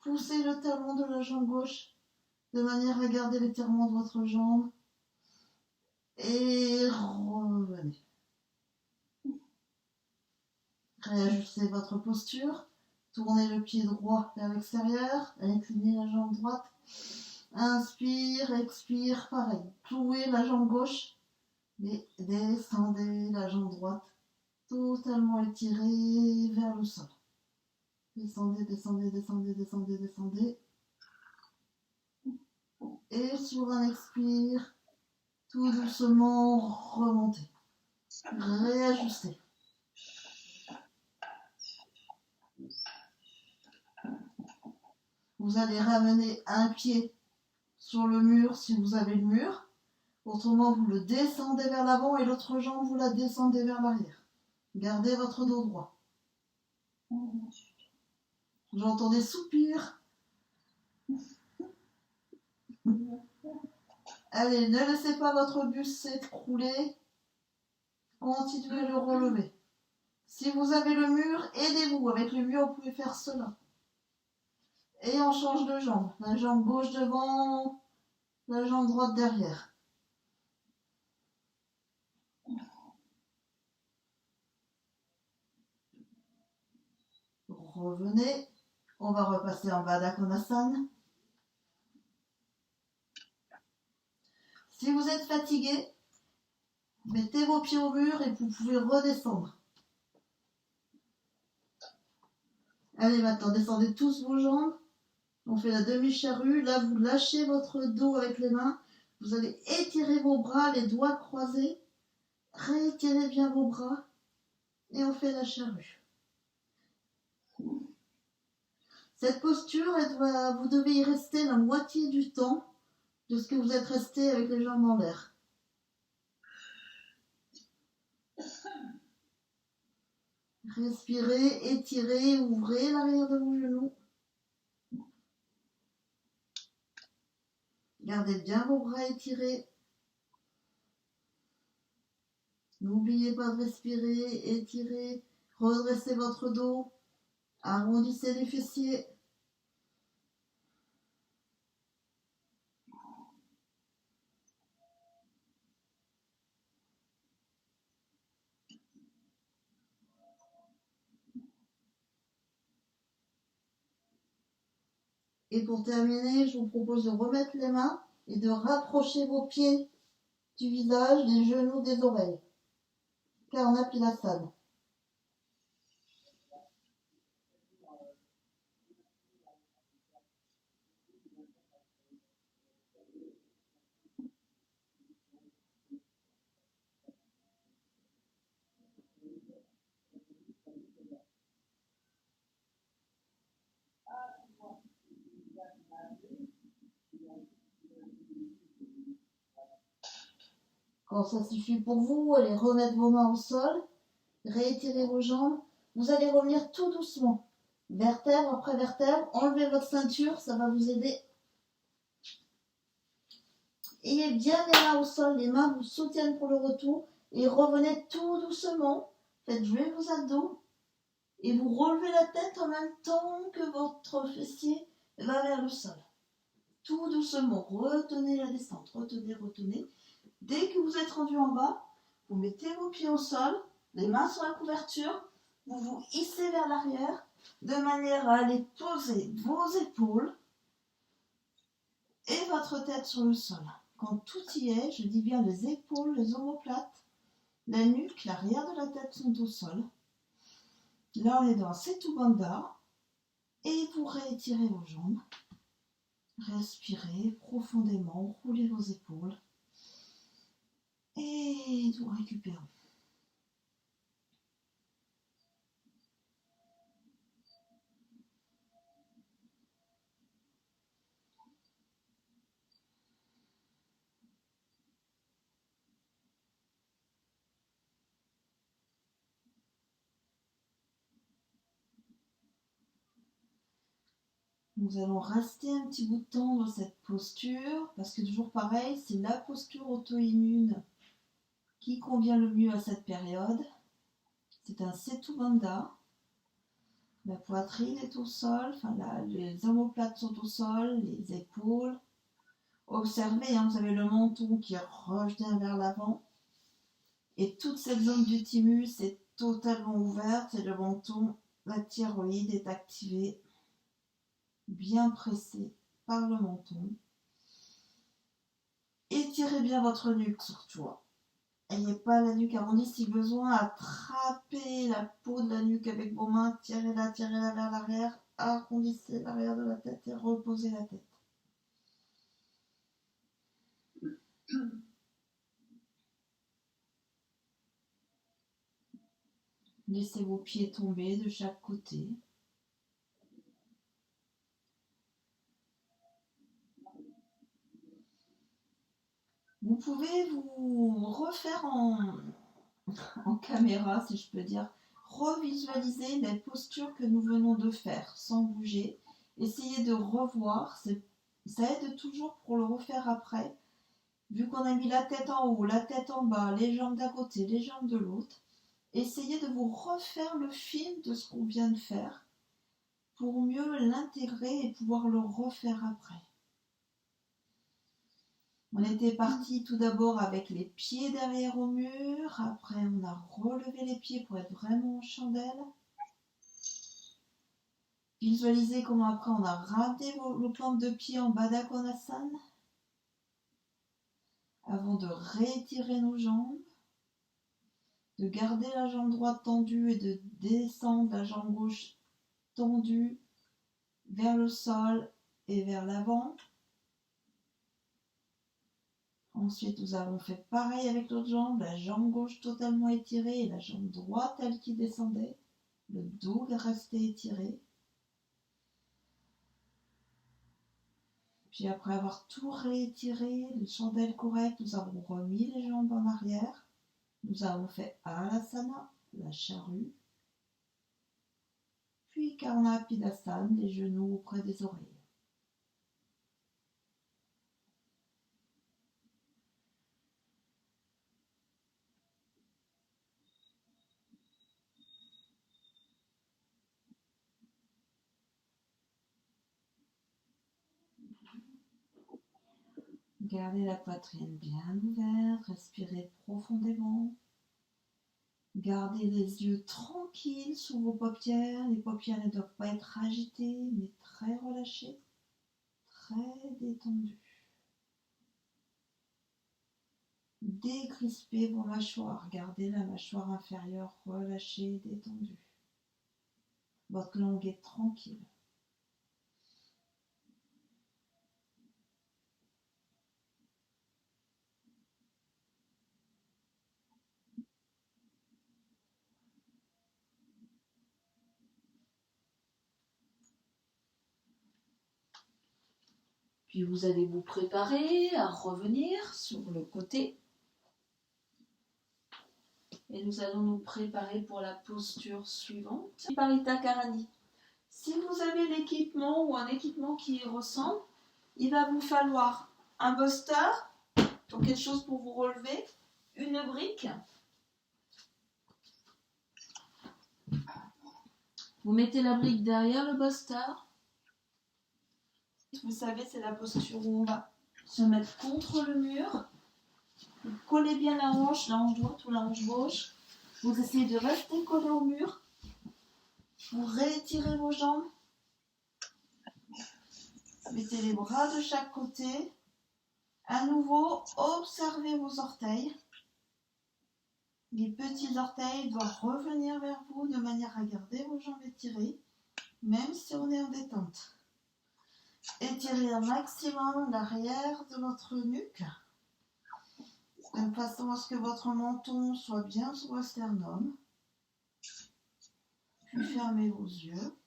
Poussez le talon de la jambe gauche de manière à garder l'étirement de votre jambe et revenez. Réajustez votre posture, tournez le pied droit vers l'extérieur, inclinez la jambe droite, inspire, expire, pareil, clouez la jambe gauche et descendez la jambe droite, totalement étirée vers le sol. Descendez, descendez, descendez, descendez, descendez. Et sur un expire, tout doucement remontez. Réajustez. Vous allez ramener un pied sur le mur si vous avez le mur. Autrement, vous le descendez vers l'avant et l'autre jambe, vous la descendez vers l'arrière. Gardez votre dos droit. J'entends des soupirs. Allez, ne laissez pas votre buste s'écrouler. Continuez à le relever. Si vous avez le mur, aidez-vous. Avec le mur, vous pouvez faire cela. Et on change de jambe. La jambe gauche devant, la jambe droite derrière. Revenez. On va repasser en Baddha Konasana. Si vous êtes fatigué, mettez vos pieds au mur et vous pouvez redescendre. Allez, maintenant, descendez tous vos jambes. On fait la demi-charrue. Là, vous lâchez votre dos avec les mains. Vous allez étirer vos bras, les doigts croisés. Réétirez bien vos bras. Et on fait la charrue. Cette posture, vous devez y rester la moitié du temps de ce que vous êtes resté avec les jambes en l'air. Respirez, étirez, ouvrez l'arrière de vos genoux. Gardez bien vos bras étirés. N'oubliez pas de respirer, étirez, redressez votre dos, arrondissez les fessiers. Et pour terminer, je vous propose de remettre les mains et de rapprocher vos pieds du visage, des genoux, des oreilles. Karna Pilasana. Quand ça suffit pour vous, allez remettre vos mains au sol, réétirez vos jambes. Vous allez revenir tout doucement, vertèbre après vertèbre. Enlevez votre ceinture, ça va vous aider. Ayez bien les mains au sol, les mains vous soutiennent pour le retour et revenez tout doucement. Faites jouer vos abdos et vous relevez la tête en même temps que votre fessier va vers le sol. Tout doucement, retenez la descente, retenez, retenez. Dès que vous êtes rendu en bas, vous mettez vos pieds au sol, les mains sur la couverture, vous vous hissez vers l'arrière de manière à aller poser vos épaules et votre tête sur le sol. Quand tout y est, je dis bien les épaules, les omoplates, la nuque, l'arrière de la tête sont au sol. Là, on est dans Setu Bandha et vous réétirez vos jambes. Respirez profondément, roulez vos épaules et nous récupérons. Nous allons rester un petit bout de temps dans cette posture parce que toujours pareil, c'est la posture auto-immune qui convient le mieux à cette période. C'est un Setu Bandha. La poitrine est au sol, les omoplates sont au sol, les épaules. Observez, vous avez le menton qui revient vers l'avant. Et toute cette zone du thymus est totalement ouverte et le menton, la thyroïde est activée, bien pressée par le menton. Étirez bien votre nuque surtout. N'ayez pas la nuque arrondie, si besoin, attrapez la peau de la nuque avec vos mains, tirez-la vers l'arrière, arrondissez l'arrière de la tête et reposez la tête. Laissez vos pieds tomber de chaque côté. Vous pouvez vous refaire en caméra, si je peux dire, revisualiser les postures que nous venons de faire sans bouger. Essayez de revoir, ça aide toujours pour le refaire après. Vu qu'on a mis la tête en haut, la tête en bas, les jambes d'un côté, les jambes de l'autre, essayez de vous refaire le film de ce qu'on vient de faire pour mieux l'intégrer et pouvoir le refaire après. On était parti tout d'abord avec les pieds derrière au mur. Après, on a relevé les pieds pour être vraiment en chandelle. Visualisez comment après on a ramené vos plantes de pied en Baddha Konasana avant de réétirer nos jambes, de garder la jambe droite tendue et de descendre la jambe gauche tendue vers le sol et vers l'avant. Ensuite, nous avons fait pareil avec l'autre jambe, la jambe gauche totalement étirée et la jambe droite telle qui descendait, le dos restait étiré. Puis après avoir tout réétiré, le chandelle correct, nous avons remis les jambes en arrière. Nous avons fait Alasana, la charrue. Puis Karna Pidasana, les genoux auprès des oreilles. Gardez la poitrine bien ouverte, respirez profondément. Gardez les yeux tranquilles sous vos paupières. Les paupières ne doivent pas être agitées, mais très relâchées, très détendues. Décrispez vos mâchoires. Gardez la mâchoire inférieure relâchée, détendue. Votre langue est tranquille. Puis vous allez vous préparer à revenir sur le côté. Et nous allons nous préparer pour la posture suivante. Parita Karani. Si vous avez l'équipement ou un équipement qui y ressemble, il va vous falloir un buster, donc quelque chose pour vous relever, une brique. Vous mettez la brique derrière le buster. Vous savez, c'est la posture où on va se mettre contre le mur. Vous collez bien la hanche droite ou la hanche gauche. Vous essayez de rester collé au mur. Vous réétirez vos jambes. Mettez les bras de chaque côté. À nouveau, observez vos orteils. Les petits orteils doivent revenir vers vous de manière à garder vos jambes étirées, même si on est en détente. Étirez un maximum l'arrière de votre nuque, de façon à ce que votre menton soit bien sur le sternum. Puis fermez vos yeux.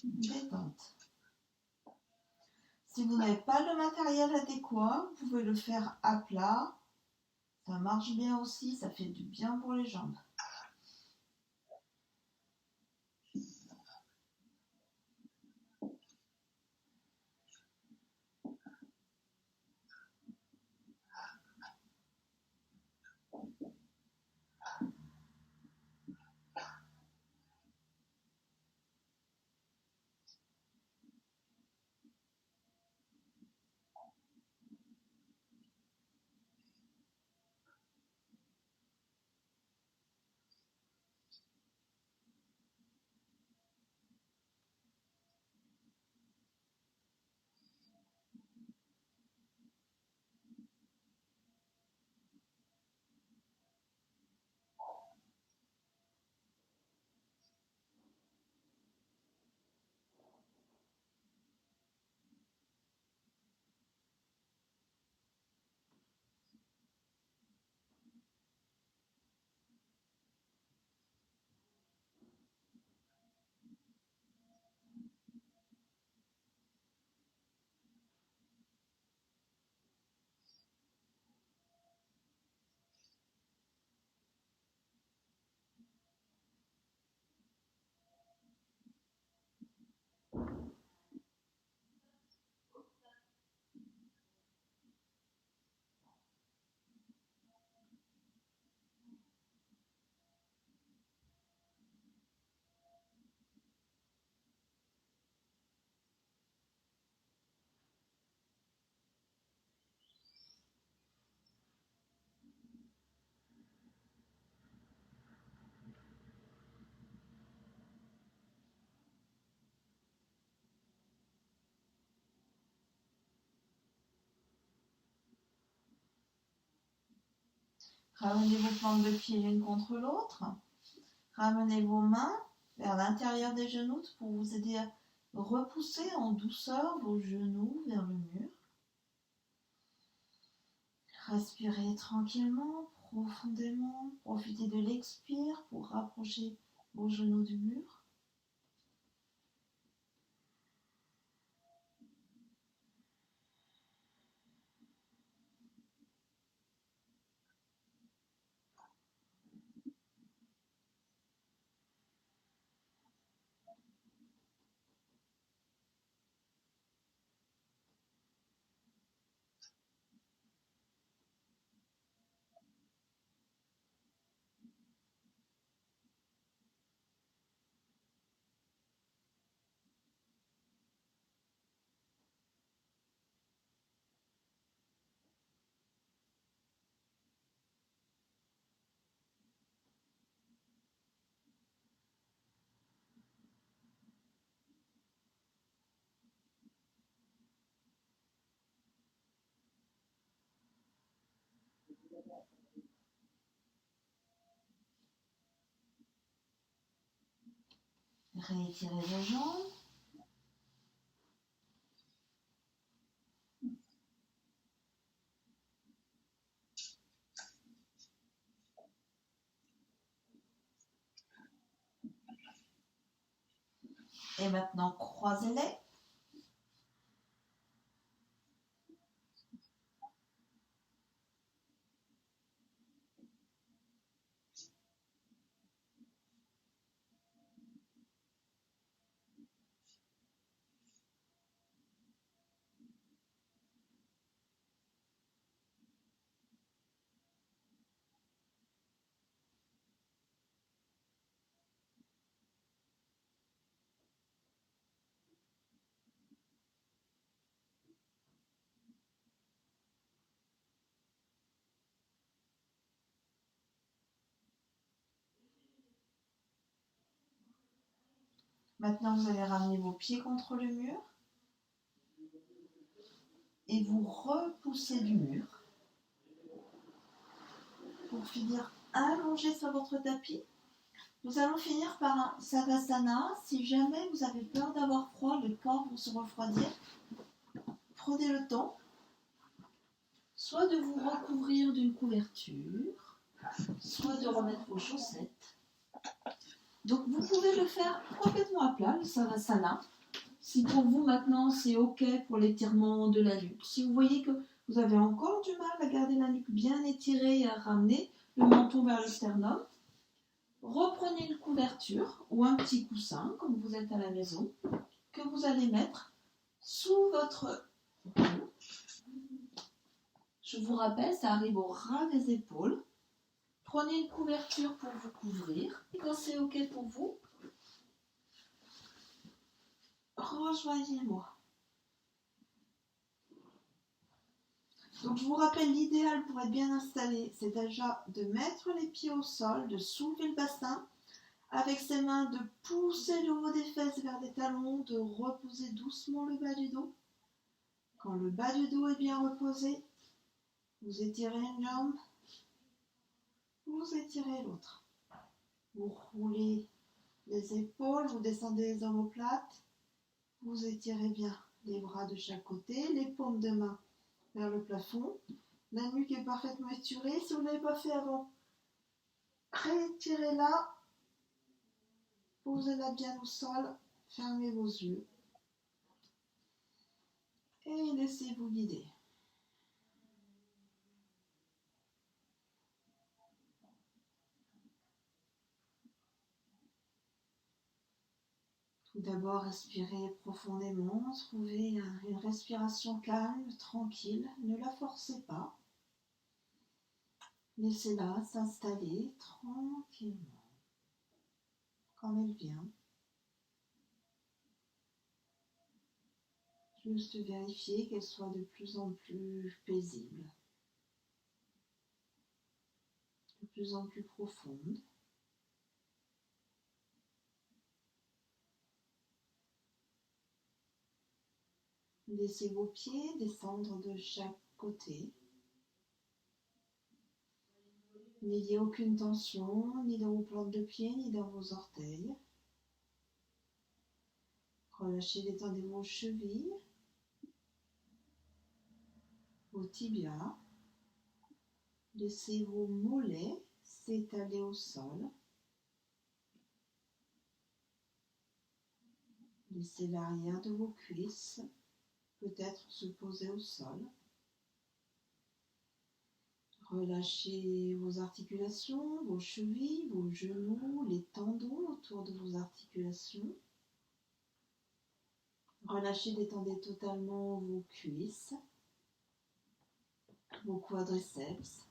Détente. Si vous n'avez pas le matériel adéquat, vous pouvez le faire à plat. Ça marche bien aussi, ça fait du bien pour les jambes. Ramenez vos plantes de pied l'une contre l'autre. Ramenez vos mains vers l'intérieur des genoux pour vous aider à repousser en douceur vos genoux vers le mur. Respirez tranquillement, profondément. Profitez de l'expire pour rapprocher vos genoux du mur. Réétirez vos jambes. Et maintenant, croisez-les. Maintenant, vous allez ramener vos pieds contre le mur et vous repoussez du mur pour finir allongé sur votre tapis. Nous allons finir par un Savasana. Si jamais vous avez peur d'avoir froid, le corps va se refroidir. Prenez le temps soit de vous recouvrir d'une couverture, soit de remettre vos chaussettes. Donc vous pouvez le faire complètement à plat, le Savasana. Si pour vous maintenant c'est ok pour l'étirement de la nuque. Si vous voyez que vous avez encore du mal à garder la nuque bien étirée et à ramener le menton vers le sternum, reprenez une couverture ou un petit coussin, comme vous êtes à la maison, que vous allez mettre sous votre cou. Je vous rappelle, ça arrive au ras des épaules. Prenez une couverture pour vous couvrir. Et quand c'est ok pour vous, rejoignez-moi. Donc je vous rappelle, l'idéal pour être bien installé, c'est déjà de mettre les pieds au sol, de soulever le bassin, avec ses mains, de pousser le haut des fesses vers les talons, de reposer doucement le bas du dos. Quand le bas du dos est bien reposé, vous étirez une jambe, vous étirez l'autre. Vous roulez les épaules, vous descendez les omoplates, vous étirez bien les bras de chaque côté, les paumes de main vers le plafond. La nuque est parfaitement étirée. Si vous ne l'avez pas fait avant, réétirez-la, posez-la bien au sol, fermez vos yeux et laissez-vous guider. Tout d'abord, respirez profondément, trouvez une respiration calme, tranquille, ne la forcez pas. Laissez-la s'installer tranquillement, comme elle vient. Juste vérifier qu'elle soit de plus en plus paisible, de plus en plus profonde. Laissez vos pieds descendre de chaque côté. N'ayez aucune tension, ni dans vos plantes de pied, ni dans vos orteils. Relâchez, détendez vos chevilles, vos tibias. Laissez vos mollets s'étaler au sol. Laissez l'arrière de vos cuisses peut-être se poser au sol. Relâchez vos articulations, vos chevilles, vos genoux, les tendons autour de vos articulations. Relâchez, détendez totalement vos cuisses, vos quadriceps.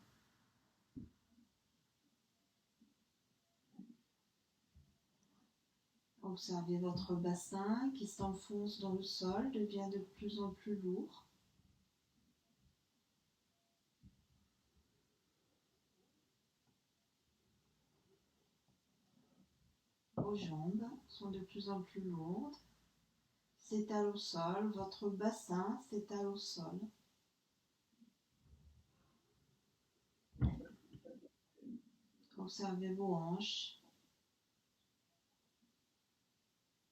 Observez votre bassin qui s'enfonce dans le sol, devient de plus en plus lourd. Vos jambes sont de plus en plus lourdes, s'étalent au sol, votre bassin s'étale au sol. Observez vos hanches.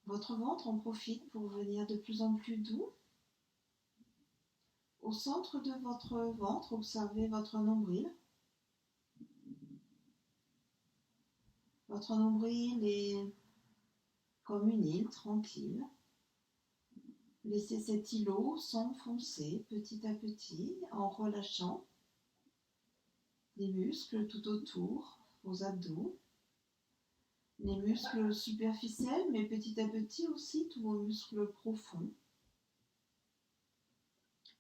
Votre ventre en profite pour venir de plus en plus doux. Au centre de votre ventre, observez votre nombril. Votre nombril est comme une île tranquille. Laissez cet îlot s'enfoncer petit à petit en relâchant les muscles tout autour, vos abdos, les muscles superficiels, mais petit à petit aussi tous vos muscles profonds.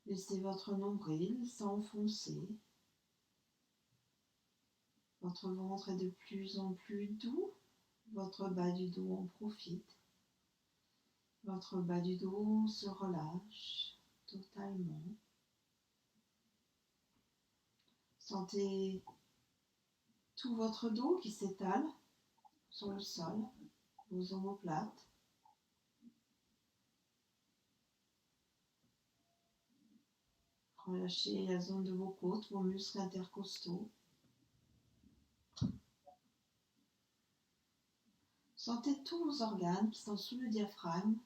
Laissez votre nombril s'enfoncer. Votre ventre est de plus en plus doux. Votre bas du dos en profite. Votre bas du dos se relâche totalement. Sentez tout votre dos qui s'étale sur le sol, vos omoplates. Relâchez la zone de vos côtes, vos muscles intercostaux. Sentez tous vos organes qui sont sous le diaphragme,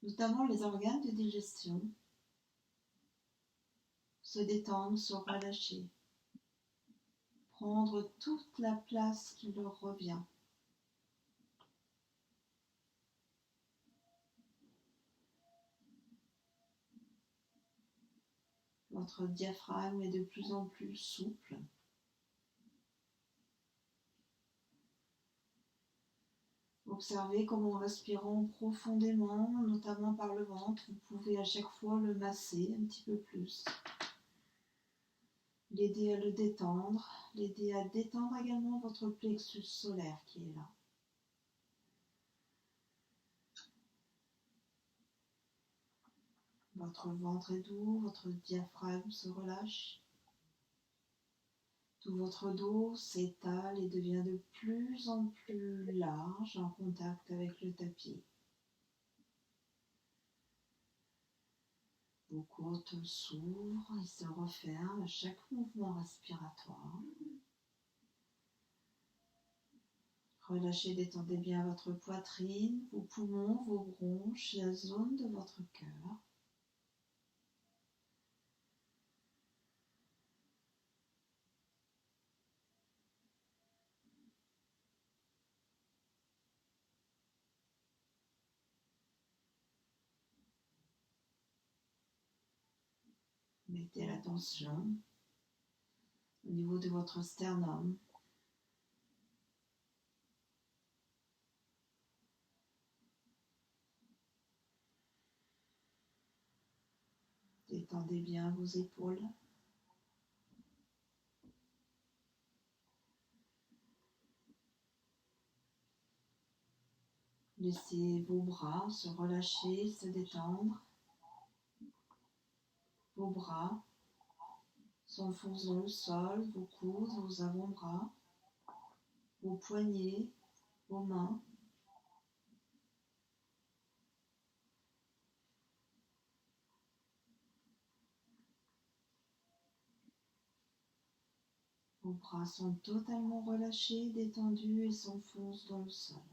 notamment les organes de digestion, se détendre, se relâcher, prendre toute la place qui leur revient. Votre diaphragme est de plus en plus souple. Observez comment en respirant profondément, notamment par le ventre, vous pouvez à chaque fois le masser un petit peu plus. L'aider à le détendre, l'aider à détendre également votre plexus solaire qui est là. Votre ventre est doux, votre diaphragme se relâche. Tout votre dos s'étale et devient de plus en plus large en contact avec le tapis. Vos côtes s'ouvrent et se referment à chaque mouvement respiratoire. Relâchez, détendez bien votre poitrine, vos poumons, vos bronches, la zone de votre cœur. Mettez l'attention au niveau de votre sternum. Détendez bien vos épaules. Laissez vos bras se relâcher, se détendre. Vos bras s'enfoncent dans le sol, vos coudes, vos avant-bras, vos poignets, vos mains. Vos bras sont totalement relâchés, détendus et s'enfoncent dans le sol.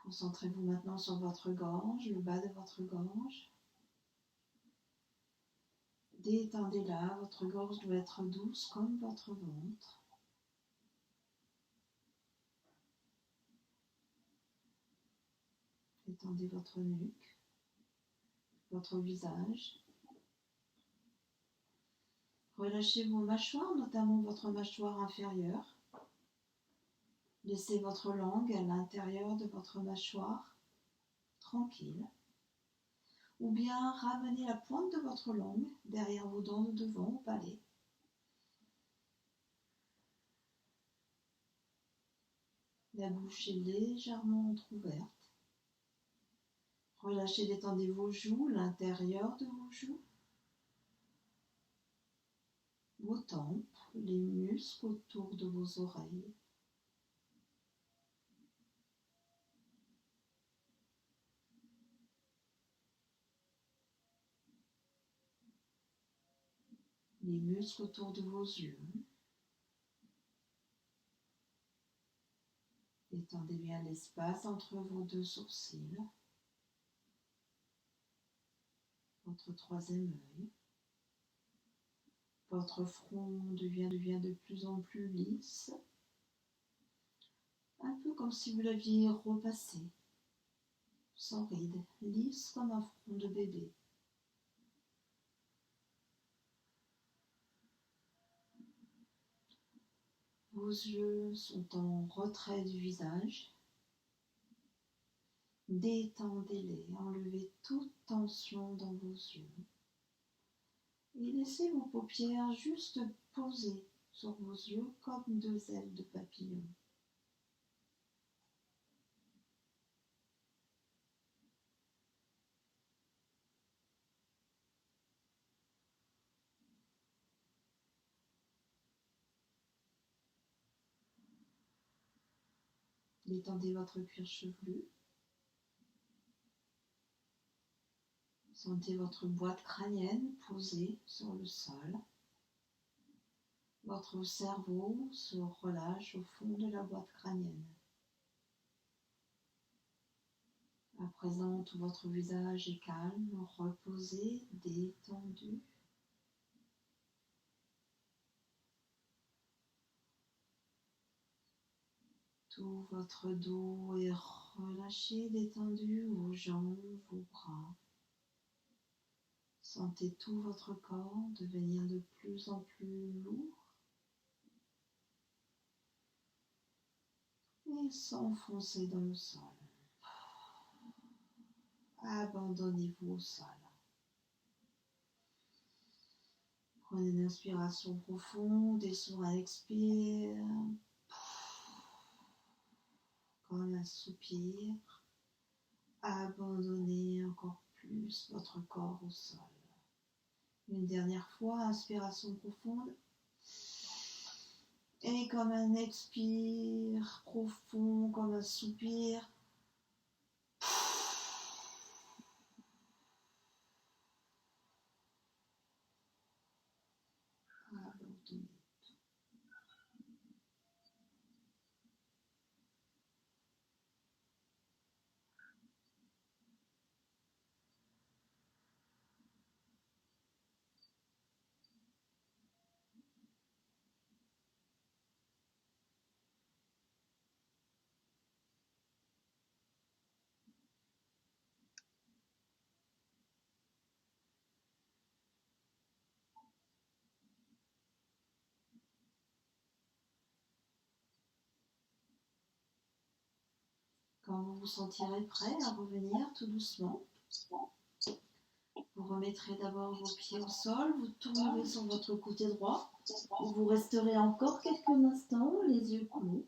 Concentrez-vous maintenant sur votre gorge, le bas de votre gorge. Détendez-la, votre gorge doit être douce comme votre ventre. Détendez votre nuque, votre visage. Relâchez vos mâchoires, notamment votre mâchoire inférieure. Laissez votre langue à l'intérieur de votre mâchoire, tranquille. Ou bien ramenez la pointe de votre langue derrière vos dents de devant au palais. La bouche est légèrement entrouverte. Relâchez, détendez vos joues, l'intérieur de vos joues, vos tempes, les muscles autour de vos oreilles. Les muscles autour de vos yeux. Détendez bien l'espace entre vos deux sourcils. Votre troisième œil. Votre front devient de plus en plus lisse. Un peu comme si vous l'aviez repassé. Sans rides, lisse comme un front de bébé. Vos yeux sont en retrait du visage. Détendez-les, enlevez toute tension dans vos yeux. Et laissez vos paupières juste posées sur vos yeux comme deux ailes de papillon. Détendez votre cuir chevelu. Sentez votre boîte crânienne posée sur le sol. Votre cerveau se relâche au fond de la boîte crânienne. À présent, tout votre visage est calme, reposé, détendu. Tout votre dos est relâché, détendu, vos jambes, vos bras. Sentez tout votre corps devenir de plus en plus lourd et s'enfoncer dans le sol. Abandonnez-vous au sol. Prenez une inspiration profonde et sur un expire, comme un soupir, abandonnez encore plus votre corps au sol. Une dernière fois, inspiration profonde. Et comme un expire profond, comme un soupir. Abandonnez. Quand vous vous sentirez prêt à revenir tout doucement, vous remettrez d'abord vos pieds au sol, vous tournerez sur votre côté droit, où vous resterez encore quelques instants, les yeux clos.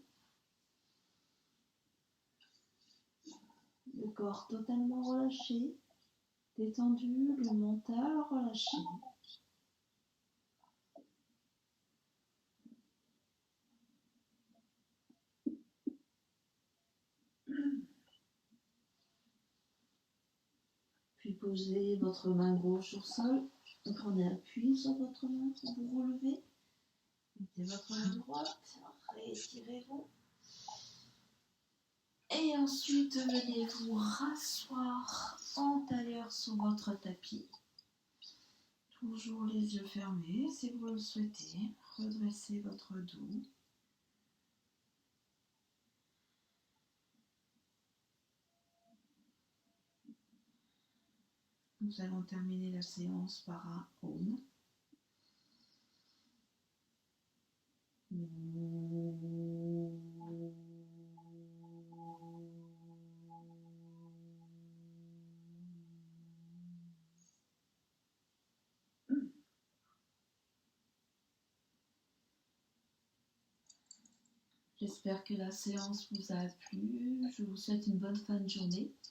Le corps totalement relâché, détendu, le mental relâché. Puis posez votre main gauche au sol. Prenez appui sur votre main pour vous relever. Mettez votre main droite. Réétirez-vous. Et ensuite, venez vous rasseoir en tailleur sur votre tapis. Toujours les yeux fermés si vous le souhaitez. Redressez votre dos. Nous allons terminer la séance par un Om. J'espère que la séance vous a plu. Je vous souhaite une bonne fin de journée